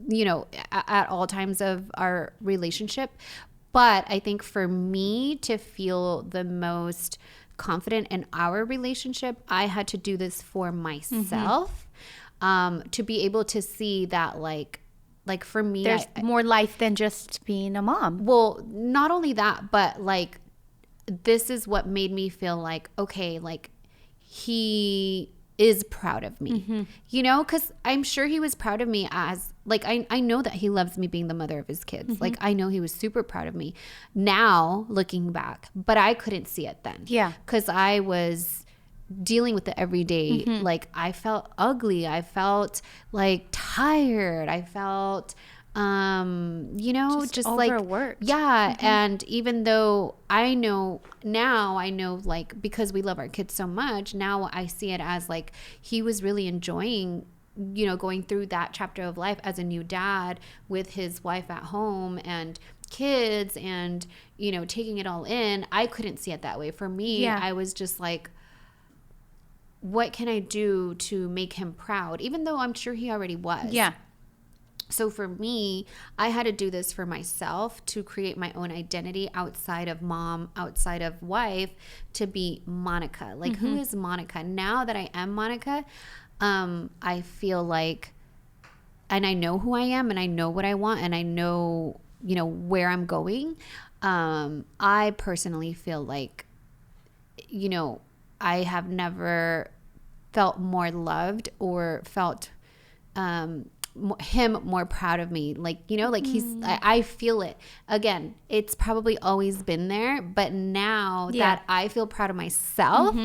A: at all times of our relationship. But I think for me to feel the most confident in our relationship, I had to do this for myself, to be able to see that for me,
B: there's more life than just being a mom.
A: Well, not only that, but this is what made me feel okay, he is proud of me, because I'm sure he was proud of me as I know that he loves me being the mother of his kids. I know he was super proud of me now looking back, but I couldn't see it then.
B: Yeah.
A: Because I was dealing with it every day. I felt ugly. I felt tired. I felt, just
B: overworked.
A: Yeah. And even though I know because we love our kids so much, now I see it as he was really enjoying, going through that chapter of life as a new dad with his wife at home and kids and, taking it all in. I couldn't see it that way. For me, I was just what can I do to make him proud? Even though I'm sure he already was.
B: Yeah.
A: So for me, I had to do this for myself to create my own identity outside of mom, outside of wife, to be Monica. Who is Monica? Now that I am Monica, I feel and I know who I am and I know what I want and I know, where I'm going. I personally feel I have never felt more loved or felt him more proud of me. He's, I feel it. Again, it's probably always been there, but now that I feel proud of myself,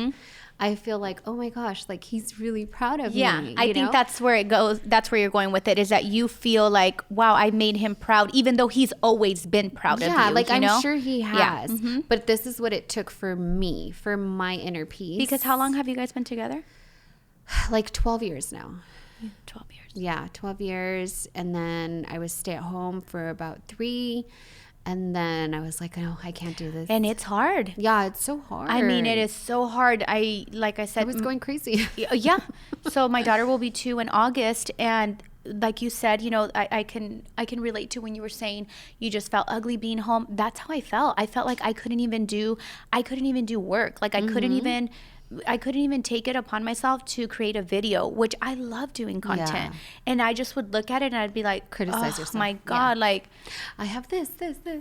A: I feel like, oh my gosh, like he's really proud of me.
B: Yeah, I think that's where it goes. That's where you're going with it, is that you feel like, wow, I made him proud, even though he's always been proud of you.
A: Yeah, like
B: you
A: I'm
B: know?
A: sure he has. Yeah. But this is what it took for me, for my inner peace.
B: Because how long have you guys been together?
A: Like 12 years now.
B: 12 years.
A: Yeah, 12 years. And then I was stay at home for about 3. And then I was like, no, I can't do this.
B: And it's hard.
A: Yeah, it's so hard.
B: I mean, it is so hard. Like I said,
A: I was going crazy.
B: Yeah. So my daughter will be 2 in August. And like you said, you know, I can relate to when you were saying you just felt ugly being home. That's how I felt. I felt like I couldn't even do work. Like I couldn't even take it upon myself to create a video, which I love doing content. Yeah. And I just would look at it and I'd be like, criticize yourself. My God, like
A: I have this.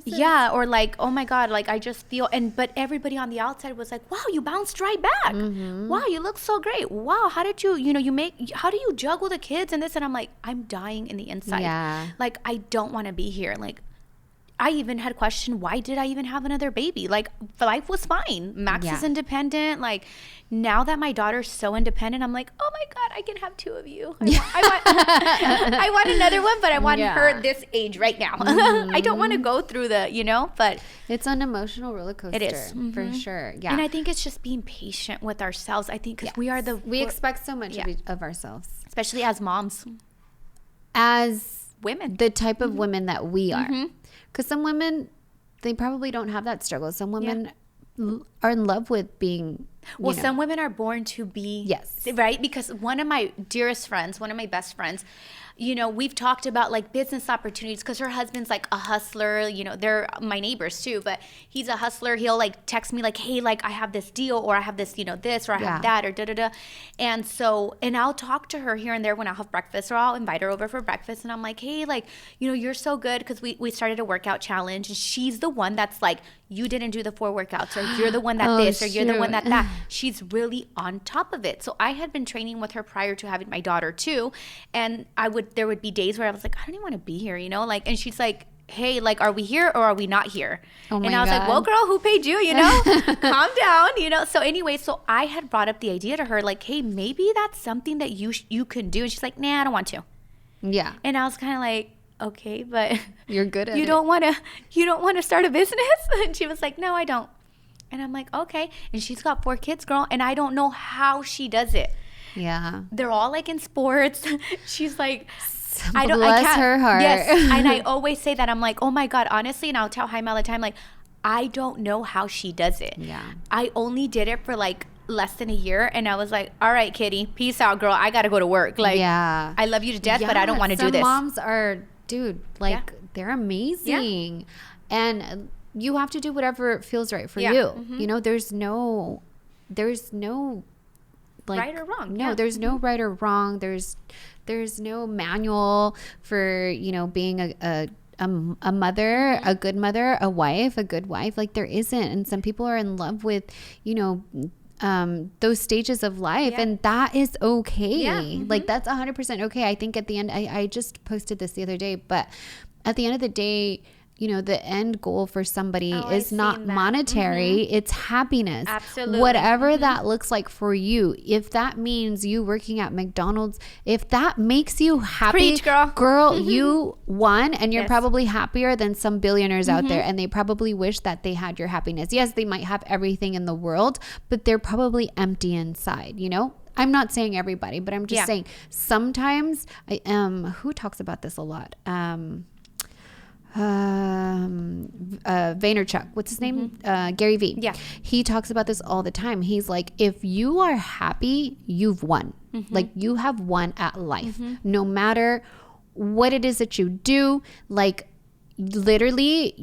B: Yeah. Or like, oh my God, like I just feel, but everybody on the outside was like, wow, you bounced right back. Wow, you look so great. Wow, how did you, how do you juggle the kids and this? And I'm like, I'm dying in the inside. Yeah. Like, I don't want to be here. Like, I even had questioned, why did I even have another baby? Like, life was fine. Max is independent. Like, now that my daughter's so independent, I'm like, oh my God, I can have 2 of you. I want another one, but I want her this age right now. I don't want to go through but.
A: It's an emotional roller coaster.
B: It is.
A: For sure. Yeah.
B: And I think it's just being patient with ourselves. I think because we
A: expect so much of ourselves.
B: Especially as moms.
A: As
B: women.
A: The type of women that we are. Because some women, they probably don't have that struggle. Some women are in love with being,
B: some women are born to be.
A: Yes.
B: Right? Because one of my dearest friends, one of my best friends, we've talked about like business opportunities because her husband's like a hustler. They're my neighbors too, but he's a hustler. He'll like text me like, hey, like I have this deal or I have this, this or I have that or da-da-da. And I'll talk to her here and there when I'll have breakfast or I'll invite her over for breakfast. And I'm like, hey, like, you're so good because we started a workout challenge. And she's the one that's like, you didn't do the 4 workouts or you're the one that or you're the one that. She's really on top of it. So I had been training with her prior to having my daughter too. And there would be days where I was like, I don't even want to be here, like, and she's like, hey, like, are we here or are we not here? And I was like, well, girl, who paid you, calm down, So anyway, so I had brought up the idea to her, like, hey, maybe that's something that you can do. And she's like, nah, I don't want to.
A: Yeah.
B: And I was kind of like, okay, but
A: you're good at
B: you don't want to start a business? And she was like, no, I don't. And I'm like, okay. And she's got 4 kids, girl. And I don't know how she does it.
A: Yeah.
B: They're all like in sports. She's like,
A: bless her heart.
B: Yes. And I always say that. I'm like, oh my God, honestly. And I'll tell Jaime all the time, like, I don't know how she does it.
A: Yeah.
B: I only did it for like less than a year. And I was like, all right, kitty, peace out, girl. I got to go to work. Like, I love you to death, but I don't want to do this.
A: Some moms are, dude, like, they're amazing. Yeah. And you have to do whatever feels right for you. There's no like
B: right or wrong.
A: No, there's no right or wrong. There's no manual for, being a mother, a good mother, a good wife. Like, there isn't. And some people are in love with, those stages of life, and that is okay. Yeah. Like, that's 100% okay. I think at the end, I just posted this the other day, but at the end of the day, the end goal for somebody is not monetary. It's happiness.
B: Absolutely.
A: Whatever that looks like for you. If that means you working at McDonald's, if that makes you happy,
B: preach, girl,
A: you won, and you're probably happier than some billionaires out there, and they probably wish that they had your happiness. Yes, they might have everything in the world, but they're probably empty inside, I'm not saying everybody, but I'm just saying sometimes who talks about this a lot? Vaynerchuk, what's his name? Gary Vee.
B: Yeah.
A: He talks about this all the time. He's like, if you are happy, you've won. Like, you have won at life. No matter what it is that you do, like, literally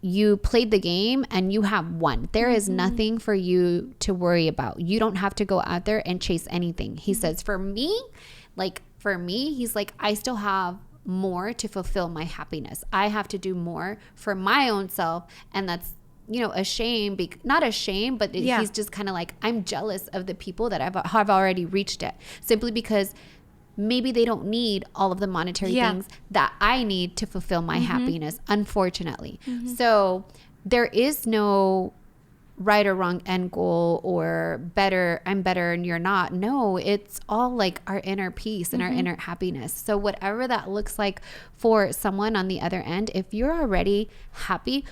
A: you played the game and you have won. There is nothing for you to worry about. You don't have to go out there and chase anything. He says, for me, he's like, I still have more to fulfill my happiness. I have to do more for my own self, and that's a shame. Not a shame, but he's just kind of like, I'm jealous of the people that have already reached it, simply because maybe they don't need all of the monetary things that I need to fulfill my happiness, unfortunately. So there is no right or wrong end goal or I'm better and you're not. No, it's all like our inner peace and our inner happiness. So whatever that looks like for someone on the other end, if you're already happy,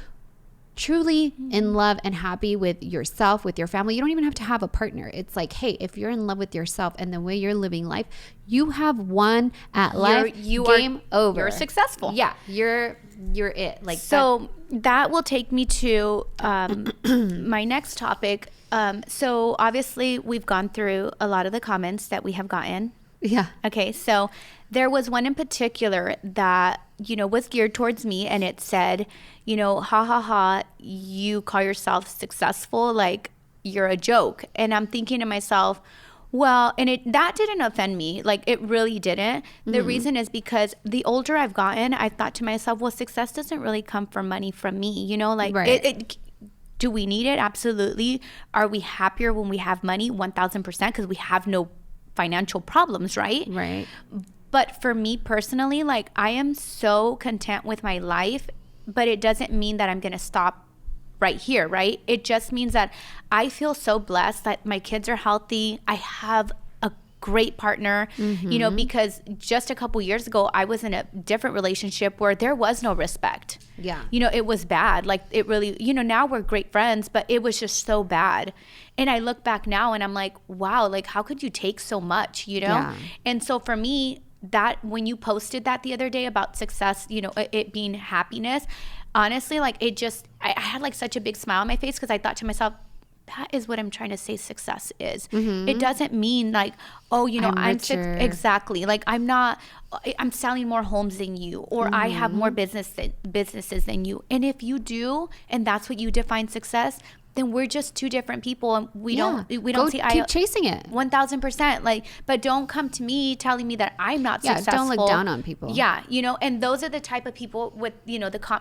A: truly in love and happy with yourself, with your family, you don't even have to have a partner. It's like, hey, if you're in love with yourself and the way you're living life, you have won at life. Game over.
B: You're successful.
A: Yeah, you're it. Like,
B: so that will take me to my next topic. So obviously we've gone through a lot of the comments that we have gotten.
A: Yeah.
B: Okay. So there was one in particular that, was geared towards me, and it said, ha ha ha, you call yourself successful, like you're a joke. And I'm thinking to myself, well, and that didn't offend me. Like, it really didn't. The reason is because the older I've gotten, I thought to myself, well, success doesn't really come from money from me, like
A: right.
B: Do we need it? Absolutely. Are we happier when we have money? 1000%, because we have no financial problems, right?
A: Right.
B: But for me personally, like, I am so content with my life, but it doesn't mean that I'm going to stop right here, right? It just means that I feel so blessed that my kids are healthy. I have a great partner, because just a couple years ago, I was in a different relationship where there was no respect.
A: Yeah.
B: It was bad. Like, it really, now we're great friends, but it was just so bad. And I look back now and I'm like, wow, like, how could you take so much,
A: Yeah.
B: And so for me, that when you posted that the other day about success, it being happiness, honestly, like, I had like such a big smile on my face, because I thought to myself, that is what I'm trying to say success is. It doesn't mean like, oh, I'm exactly. Like, I'm selling more homes than you, or I have more businesses than you. And if you do, and that's what you define success, then we're just two different people, and we don't
A: keep chasing it.
B: 1000%. Like, but don't come to me telling me that I'm not successful.
A: Don't look down on people.
B: Yeah, and those are the type of people with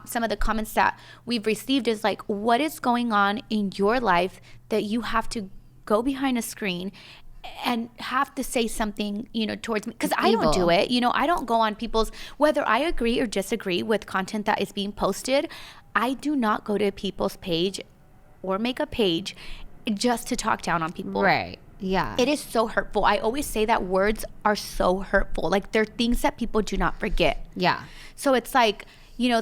B: some of the comments that we've received is like, what is going on in your life that you have to go behind a screen and have to say something, towards me, because I don't do it. I don't go on people's, whether I agree or disagree with content that is being posted. I do not go to people's page or make a page just to talk down on people.
A: Right. Yeah.
B: It is so hurtful. I always say that words are so hurtful. Like, they're things that people do not forget.
A: Yeah.
B: So it's like,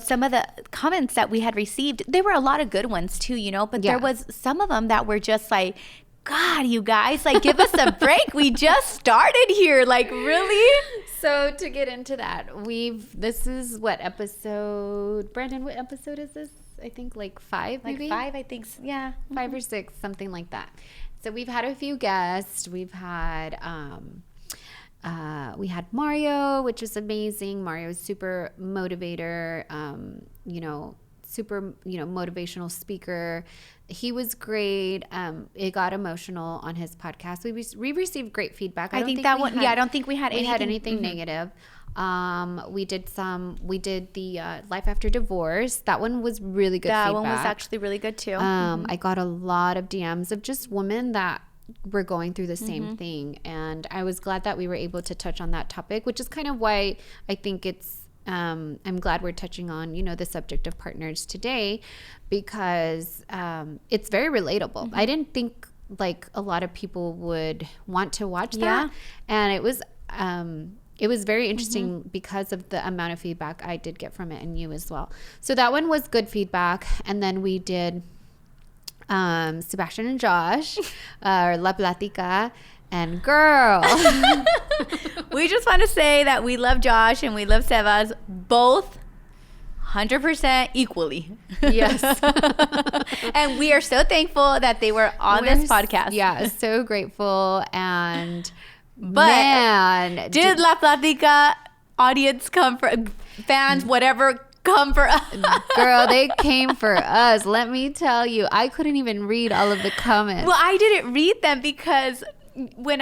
B: some of the comments that we had received, there were a lot of good ones too, but there was some of them that were just like, God, you guys, like, give us a break. We just started here. Like, really?
A: So to get into that, this is what episode, Brandon, what episode is this? I think like 5, maybe?
B: Like 5, I think. Yeah.
A: 5 or 6, something like that. So we've had a few guests. We've had, we had Mario, which was amazing. Mario's super motivator, super, motivational speaker. He was great. It got emotional on his podcast. We received great feedback.
B: I think that one. I don't think we had
A: anything negative. We did the life after divorce. That one was really good feedback.
B: That one was actually really good too.
A: I got a lot of DMs of just women that were going through the same thing, and I was glad that we were able to touch on that topic, which is kind of why I think it's I'm glad we're touching on the subject of partners today, because it's very relatable. I didn't think like a lot of people would want to watch that, and it was very interesting because of the amount of feedback I did get from it, and you as well. So that one was good feedback. And then we did Sebastian and Josh, La Platica, and girl.
B: We just want to say that we love Josh and we love Sebas both 100% equally.
A: Yes.
B: And we are so thankful that they were on this podcast.
A: Yeah, so grateful. And
B: but man, did La Platica audience come for fans, whatever, come for us?
A: Girl, they came for us. Let me tell you, I couldn't even read all of the comments.
B: Well, I didn't read them because when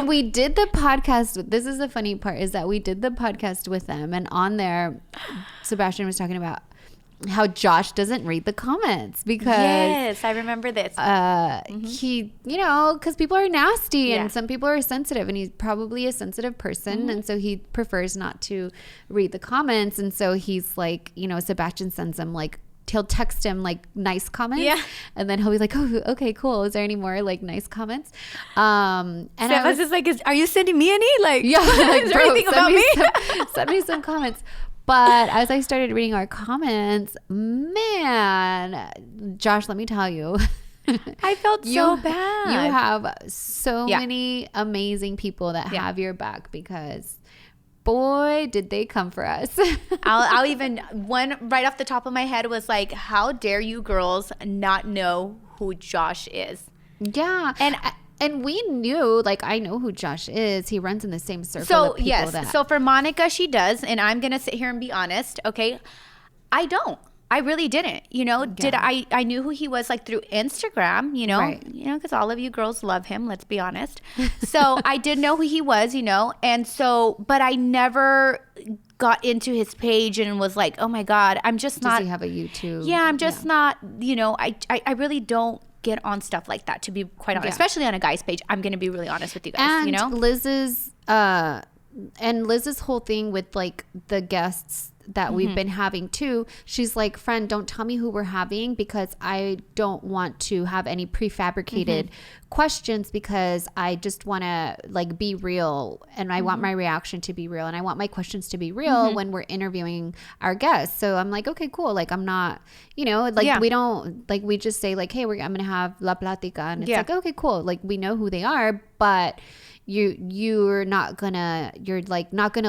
B: we did the podcast, this is the funny part, is that we did the podcast with them, and on there, Sebastian was talking about how Josh doesn't read the comments because yes, I remember this.
A: He, because people are nasty and some people are sensitive, and he's probably a sensitive person, and so he prefers not to read the comments, and so he's like, Sebastian sends him like he'll text him like nice comments.
B: Yeah.
A: And then he'll be like, oh, okay, cool. Is there any more like nice comments? And
B: I was just like, are you sending me any? Like,
A: yeah, like,
B: is there anything about me?
A: Send me some comments. But as I started reading our comments, man, Josh, let me tell you.
B: I felt so bad.
A: You have so many amazing people that have your back, because boy, did they come for us.
B: I'll even, one right off the top of my head was like, how dare you girls not know who Josh is?
A: Yeah. And we knew, like, I know who Josh is. He runs in the same circle of people.
B: Yes. So for Monica, she does. And I'm going to sit here and be honest. Okay. I don't. I really didn't, I knew who he was like through Instagram,
A: right.
B: Because all of you girls love him, let's be honest. So I did know who he was, and so, but I never got into his page and was like, oh my God, I'm just not.
A: Does he have a YouTube?
B: Yeah, I'm just not, I really don't get on stuff like that, to be quite honest, especially on a guy's page. I'm going to be really honest with you guys,
A: and Liz's whole thing with like the guests that we've been having too, she's like, friend, don't tell me who we're having, because I don't want to have any prefabricated questions, because I just want to like be real, and I want my reaction to be real, and I want my questions to be real when we're interviewing our guests. So I'm like, okay, cool. Like, I'm not, we don't, like, we just say like, hey, I'm going to have La Platica, and it's like, okay, cool. Like, we know who they are, but you're not gonna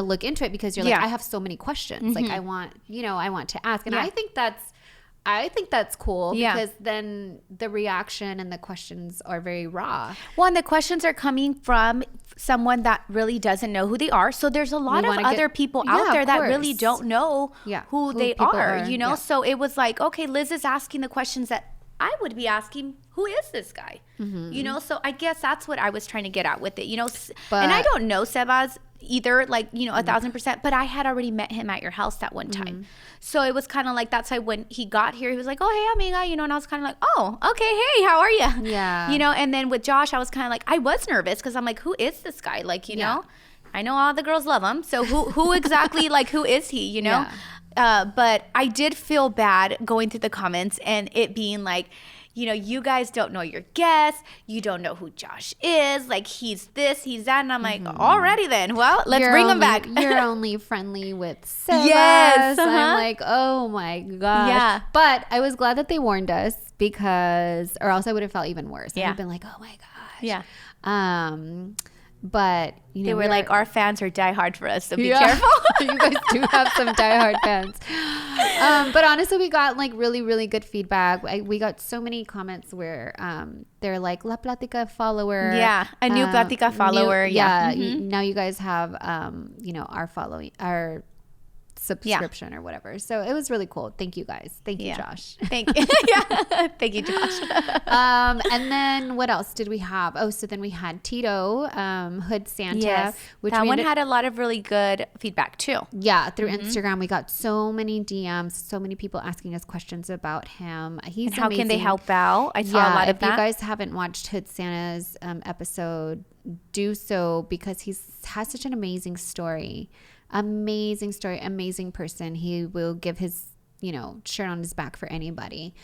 A: look into it, because you're like, I have so many questions. Like, I want to ask. And I think that's cool, because then the reaction and the questions are very raw.
B: Well, and the questions are coming from someone that really doesn't know who they are. So there's a lot of other people out there that really don't know who they are, So it was like, okay, Liz is asking the questions that I would be asking, who is this guy? So I guess that's what I was trying to get at with it, and I don't know Sebas either, like, 1,000%, but I had already met him at your house that one time. So it was kind of like, that's why when he got here, he was like, oh, hey, amiga, and I was kind of like, oh, okay, hey, how are you?
A: Yeah.
B: And then with Josh, I was kind of like, I was nervous, because I'm like, who is this guy? Like, I know all the girls love him. So who exactly, like, who is he, But I did feel bad going through the comments and it being like, you guys don't know your guests. You don't know who Josh is. Like, he's this, he's that. And I'm like, alrighty then. Well, let's bring him back.
A: You're only friendly with Sebas. Yes. I'm like, oh my gosh. Yeah. But I was glad that they warned us, because, or else I would have felt even worse. I would have been like, oh my gosh.
B: Yeah.
A: But
B: they were like, our fans are diehard for us, so be careful.
A: You guys do have some diehard fans. But honestly, we got like really, really good feedback. We got so many comments where they're like, La Platica follower.
B: Yeah, a new Platica follower.
A: Now you guys have our following, our subscription or whatever. So it was really cool. Thank you guys. Thank you, Josh.
B: Thank you. Thank you, Josh.
A: And then what else did we have? Oh, so then we had Tito, Hood Santa,
B: which that one had a lot of really good feedback too.
A: Yeah, through Instagram, we got so many DMs, so many people asking us questions about him. He's
B: and how
A: amazing.
B: Can they help out? I saw a lot of that.
A: If you guys haven't watched Hood Santa's episode, do so, because he has such an amazing story. Amazing story, amazing person. He will give his, shirt on his back for anybody.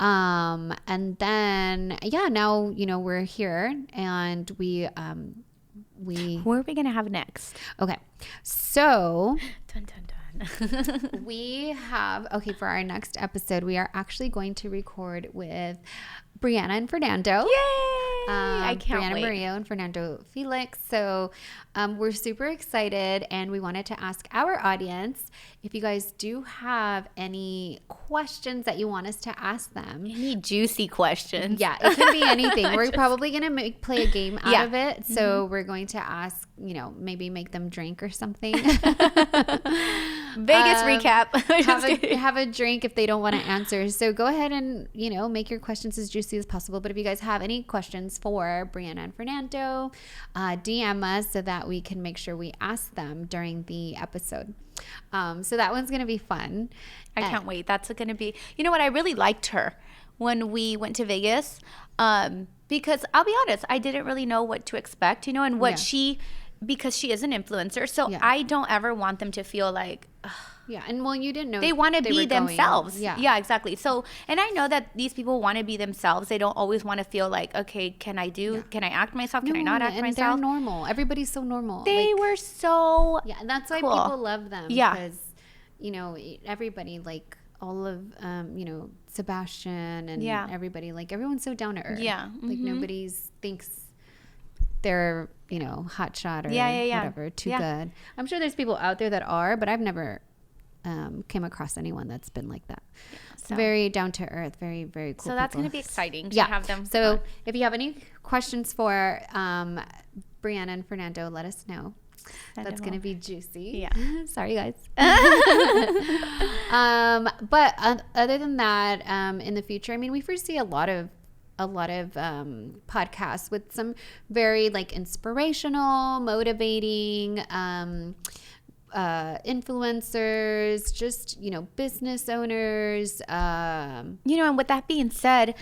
A: And then, now, we're here, and who
B: are we going to have next?
A: Okay. So
B: dun, dun, dun.
A: we have, for our next episode, we are actually going to record with Brianna and Fernando.
B: Yay! I can't
A: Brianna
B: wait.
A: Murillo and Fernando Felix. So we're super excited, and we wanted to ask our audience if you guys do have any questions that you want us to ask them.
B: Any juicy questions.
A: Yeah, it can be anything. We're probably going to play a game out of it. So we're going to ask, maybe make them drink or something.
B: Vegas recap.
A: have a drink if they don't want to answer. So go ahead and, make your questions as juicy as possible. But if you guys have any questions for Brianna and Fernando, DM us so that we can make sure we ask them during the episode. So that one's going to be fun.
B: I can't wait. That's going to be, what, I really liked her when we went to Vegas. Because I'll be honest, I didn't really know what to expect, and what because she is an influencer. So I don't ever want them to feel like,
A: Yeah. And well, you didn't know
B: they want to be themselves.
A: Yeah,
B: exactly. So, and I know that these people want to be themselves. They don't always want to feel like, okay, can I act myself? Can I not act myself?
A: They're normal. Everybody's so normal.
B: They were so
A: yeah. And that's why
B: cool.
A: people love them.
B: Yeah.
A: Because, you know, everybody, like all of, you know, Sebastian and everybody, like everyone's so down to earth.
B: Yeah.
A: Like nobody thinks they're, you know, hot shot or whatever, too good. I'm sure there's people out there that are, but I've never came across anyone that's been like that. Yeah, so. Very down to earth, very, very cool.
B: So that's going to be exciting to have them.
A: So if you have any questions for Brianna and Fernando, let us know. That's going to be juicy.
B: Yeah.
A: Sorry, guys. But other than that, in the future, I mean, we foresee a lot of podcasts with some very like inspirational, motivating, influencers, just, you know, business owners.
B: You know, and with that being said,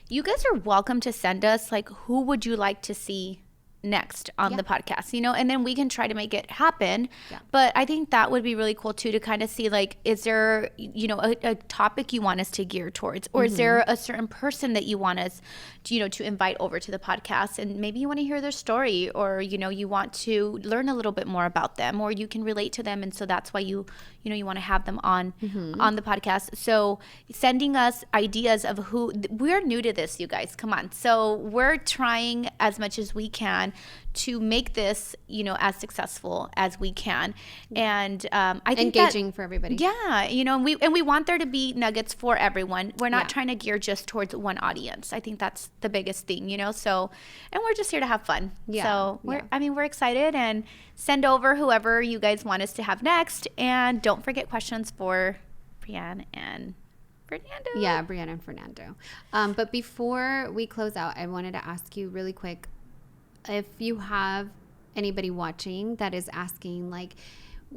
B: you guys are welcome to send us like, who would you like to see next on the podcast, you know, and then we can try to make it happen. But I think that would be really cool too, to kind of see like, is there, you know, a topic you want us to gear towards, or is there a certain person that you want us to, you know, to invite over to the podcast, and maybe you want to hear their story, or, you know, you want to learn a little bit more about them, or you can relate to them, and so that's why you want to have them on the podcast. So sending us ideas of who, we're new to this, you guys, come on. So we're trying as much as we can to make this, you know, as successful as we can, and I think
A: engaging for everybody.
B: Yeah, you know, and we want there to be nuggets for everyone. We're not trying to gear just towards one audience. I think that's the biggest thing, you know. So, and we're just here to have fun. Yeah. So we're excited, and send over whoever you guys want us to have next, and don't forget questions for Brianna and Fernando.
A: Yeah, Brianna and Fernando. But before we close out, I wanted to ask you really quick, if you have anybody watching that is asking, like,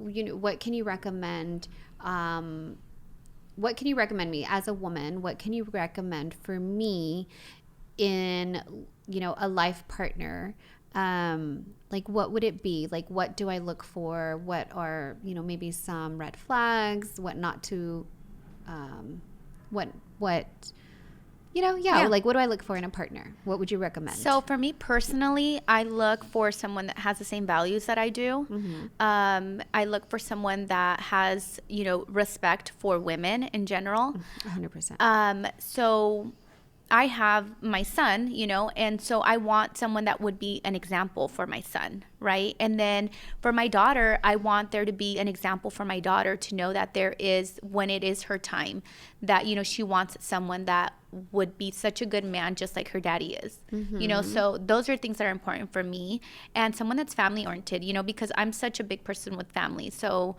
A: you know, what can you recommend? What can you recommend me as a woman? What can you recommend for me in, you know, a life partner? Like, what would it be? Like, what do I look for? What are, you know, maybe some red flags? What not to, you know, like, what do I look for in a partner? What would you recommend?
B: So for me personally, I look for someone that has the same values that I do. I look for someone that has, you know, respect for women in general.
A: 100%.
B: So I have my son, you know, and so I want someone that would be an example for my son, right? And then for my daughter, I want there to be an example for my daughter to know that there is, when it is her time, that, you know, she wants someone that would be such a good man just like her daddy is, you know. So those are things that are important for me, and someone that's family oriented, you know, because I'm such a big person with family. So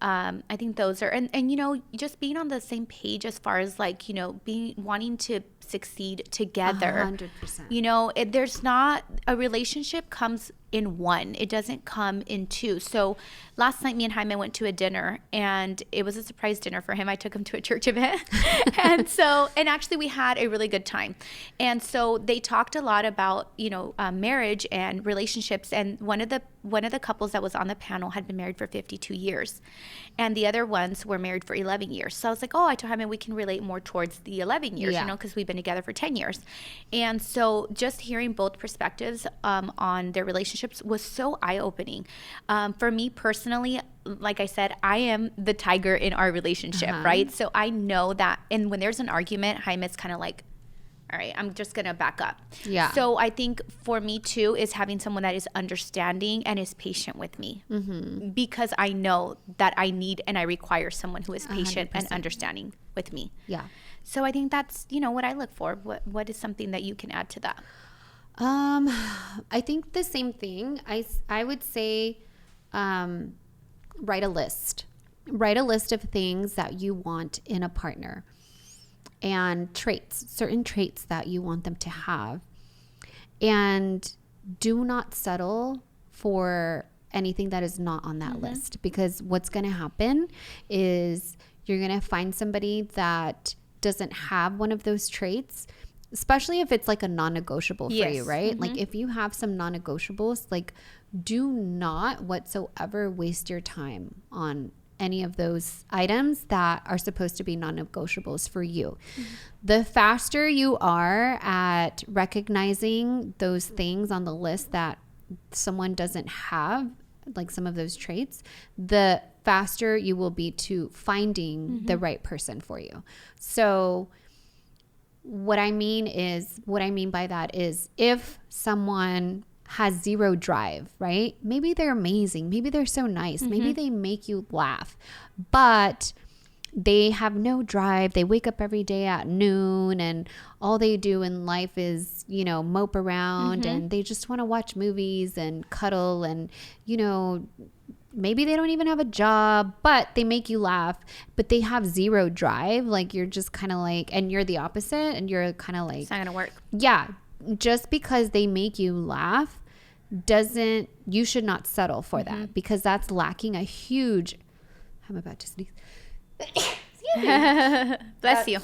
B: I think those are, and you know, just being on the same page as far as like, you know, wanting to succeed together.
A: 100%.
B: You know, there's not, a relationship comes in one. It doesn't come in two. So last night, me and Jaime went to a dinner, and it was a surprise dinner for him. I took him to a church event. and actually we had a really good time. And so they talked a lot about, you know, marriage and relationships. And one of the couples that was on the panel had been married for 52 years. And the other ones were married for 11 years. So I was like, I told Jaime we can relate more towards the 11 years, you know, because we've been together for 10 years. And so just hearing both perspectives on their relationships was so eye-opening. For me personally, like I said, I am the tiger in our relationship, right? So I know that, and when there's an argument, Jaime's kind of like, all right, I'm just going to back up. Yeah. So I think for me too is having someone that is understanding and is patient with me, because I know that I need and I require someone who is patient 100%. And understanding with me.
A: Yeah.
B: So I think that's, you know, what I look for. What is something that you can add to that?
A: I think the same thing. I would say, write a list. Write a list of things that you want in a partner, and certain traits that you want them to have. And do not settle for anything that is not on that list, because what's going to happen is you're going to find somebody that doesn't have one of those traits, especially if it's like a non-negotiable for you, right? Like if you have some non-negotiables, like do not whatsoever waste your time on any of those items that are supposed to be non-negotiables for you. The faster you are at recognizing those things on the list that someone doesn't have, like some of those traits, the faster you will be to finding the right person for you. So what I mean by that is, if someone has zero drive, right? Maybe they're amazing. Maybe they're so nice. Maybe they make you laugh, but they have no drive. They wake up every day at noon and all they do in life is, you know, mope around and they just want to watch movies and cuddle and, you know, maybe they don't even have a job, but they make you laugh, but they have zero drive. Like, you're just kind of like, and you're the opposite and you're kind of like,
B: it's not going to work.
A: Yeah. Just because they make you laugh you should not settle for that, because that's lacking a huge, I'm about to sneeze.
B: Bless you.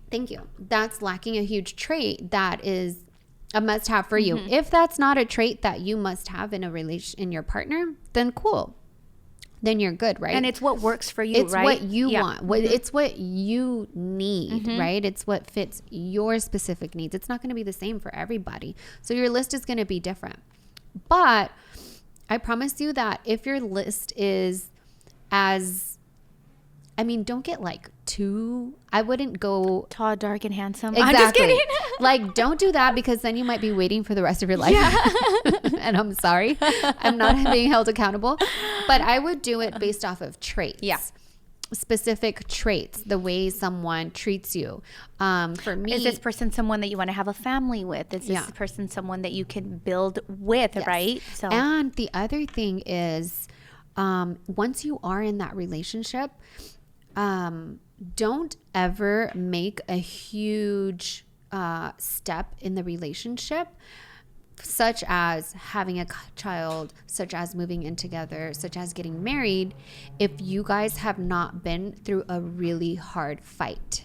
A: Thank you. That's lacking a huge trait that is a must have for you. If that's not a trait that you must have in in your partner, then cool. Then you're good, right?
B: And it's what works for you,
A: it's
B: right?
A: What you want. It's what you need, right? It's what fits your specific needs. It's not going to be the same for everybody. So your list is going to be different. But I promise you that if your list is don't get like I wouldn't go
B: tall, dark, and handsome.
A: Exactly.
B: I'm just kidding.
A: Like, don't do that, because then you might be waiting for the rest of your life. Yeah. And I'm sorry, I'm not being held accountable, but I would do it based off of traits.
B: Yeah.
A: Specific traits, the way someone treats you. For me,
B: is this person someone that you want to have a family with? Is this person someone that you can build with, right?
A: So, and the other thing is, once you are in that relationship, don't ever make a huge step in the relationship, such as having a child, such as moving in together, such as getting married, if you guys have not been through a really hard fight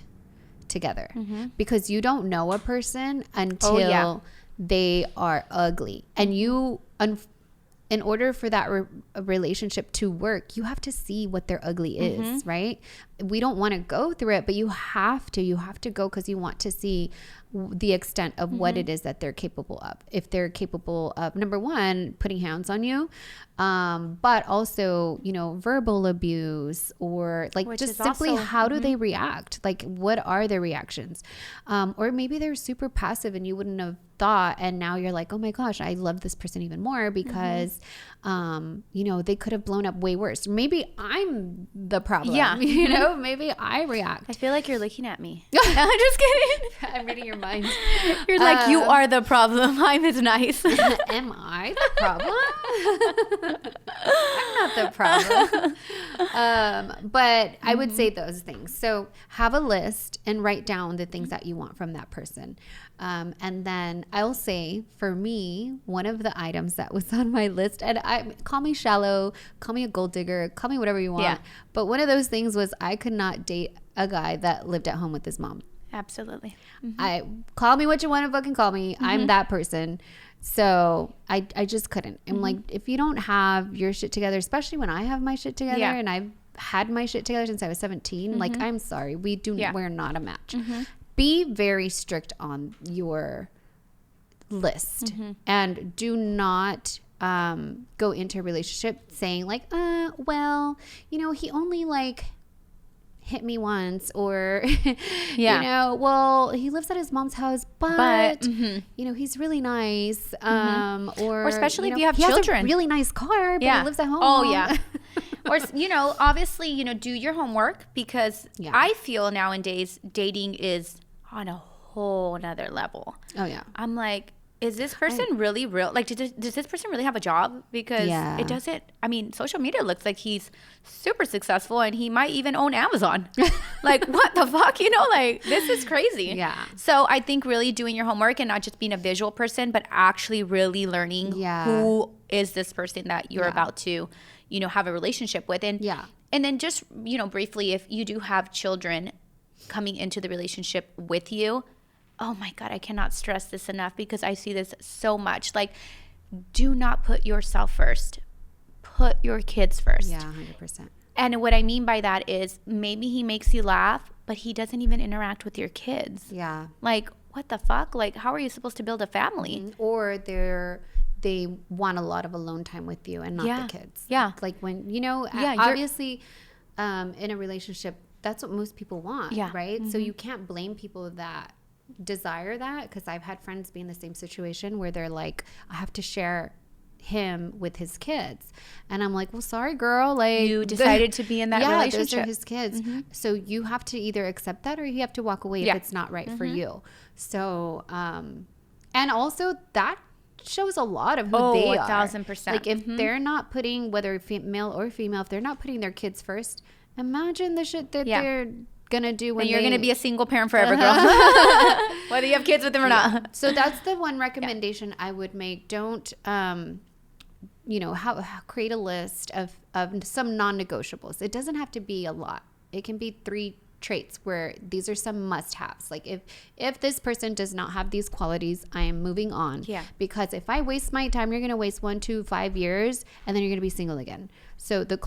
A: together. Because you don't know a person until they are ugly. And in order for that relationship to work, you have to see what their ugly is, right? We don't want to go through it, but you have to go, because you want to see the extent of what it is that they're capable of. If they're capable of, number one, putting hands on you, but also, you know, verbal abuse, or like, which just simply also, how do they react? Like, what are their reactions? Or maybe they're super passive and you wouldn't have thought, and now you're like, oh my gosh, I love this person even more because you know, they could have blown up way worse. Maybe I'm the problem. Yeah. You know, maybe I react.
B: I feel like you're looking at me. I'm just kidding.
A: I'm reading your mind.
B: You're like, you are the problem. I'm as nice.
A: Am I the problem? I'm not the problem. But I would say those things. So have a list and write down the things that you want from that person. And then I'll say, for me, one of the items that was on my list, and call me shallow, call me a gold digger, call me whatever you want. Yeah. But one of those things was, I could not date a guy that lived at home with his mom.
B: Absolutely.
A: Call me what you want to fucking call me. I'm that person. So I just couldn't. I'm like, if you don't have your shit together, especially when I have my shit together, and I've had my shit together since I was 17, like, I'm sorry, we're not a match. Be very strict on your list, and do not go into a relationship saying like, well, you know, he only like hit me once, or you know, well, he lives at his mom's house, but you know, he's really nice, or especially, you know, if you have children, has a really nice car, but he lives at home.
B: Or, you know, obviously, you know, do your homework, because I feel nowadays dating is on a whole nother level. I'm like, is this person really real? Like, does this person really have a job? Because it doesn't, I mean, social media looks like he's super successful and he might even own Amazon. Like, what the fuck? You know, like, this is crazy. So I think really doing your homework and not just being a visual person, but actually really learning who is this person that you're about to, you know, have a relationship with. And then just, you know, briefly, if you do have children coming into the relationship with you, oh my God, I cannot stress this enough, because I see this so much. Like, do not put yourself first. Put your kids first.
A: 100%.
B: And what I mean by that is maybe he makes you laugh, but he doesn't even interact with your kids.
A: Yeah.
B: Like, what the fuck? Like, how are you supposed to build a family?
A: Or they want a lot of alone time with you and not the kids.
B: Yeah.
A: Like when, obviously in a relationship, that's what most people want, right? So you can't blame people that desire that, because I've had friends be in the same situation where they're like, I have to share him with his kids, and I'm like, well, sorry girl, like
B: you decided to be in that relationship.
A: Those are his kids. So you have to either accept that or you have to walk away if it's not right for you. So and also that shows a lot of who they are.
B: 1,000%.
A: Like if they're not putting, whether male or female, if they're not putting their kids first, imagine the shit that they're gonna do when
B: you're gonna be a single parent forever, girl. Whether you have kids with them or not.
A: So that's the one recommendation I would make. Don't create a list of some non-negotiables. It doesn't have to be a lot. It can be 3 traits where these are some must-haves. Like if this person does not have these qualities, I am moving on. Yeah. Because if I waste my time, you're going to waste 1, 2, 5 years, and then you're going to be single again. So the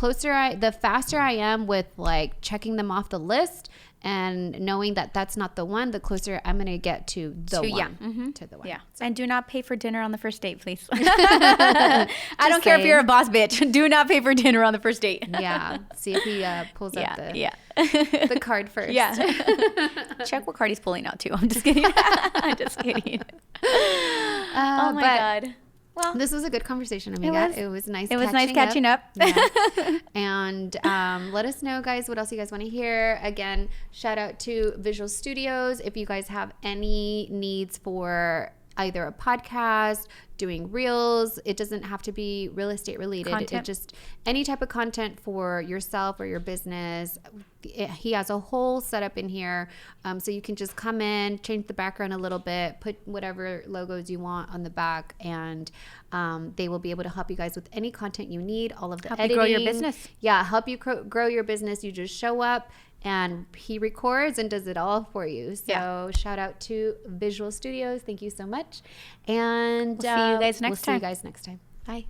A: faster I am with like checking them off the list and knowing that that's not the one, the closer I'm going to get to the one. To the one.
B: Yeah. So. And do not pay for dinner on the first date, please. I don't care if you're a boss bitch. Do not pay for dinner on the first date.
A: Yeah. See if he pulls out the card first.
B: Yeah. Check what card he's pulling out too. I'm just kidding. I'm just kidding. Oh my God. Well,
A: this was a good conversation, amiga. It was nice.
B: It was nice catching up.
A: Yeah. And let us know, guys, what else you guys want to hear. Again, shout out to Visual Studios. If you guys have any needs for either a podcast, doing reels, it doesn't have to be real estate related. It just any type of content for yourself or your business. He has a whole setup in here, so you can just come in, change the background a little bit, put whatever logos you want on the back, and they will be able to help you guys with any content you need. All of the editing,
B: help you grow your business.
A: Yeah, help you grow your business. You just show up, and he records and does it all for you. So shout out to Visual Studios. Thank you so much. And
B: we'll see you guys next time.
A: See you guys next time.
B: Bye.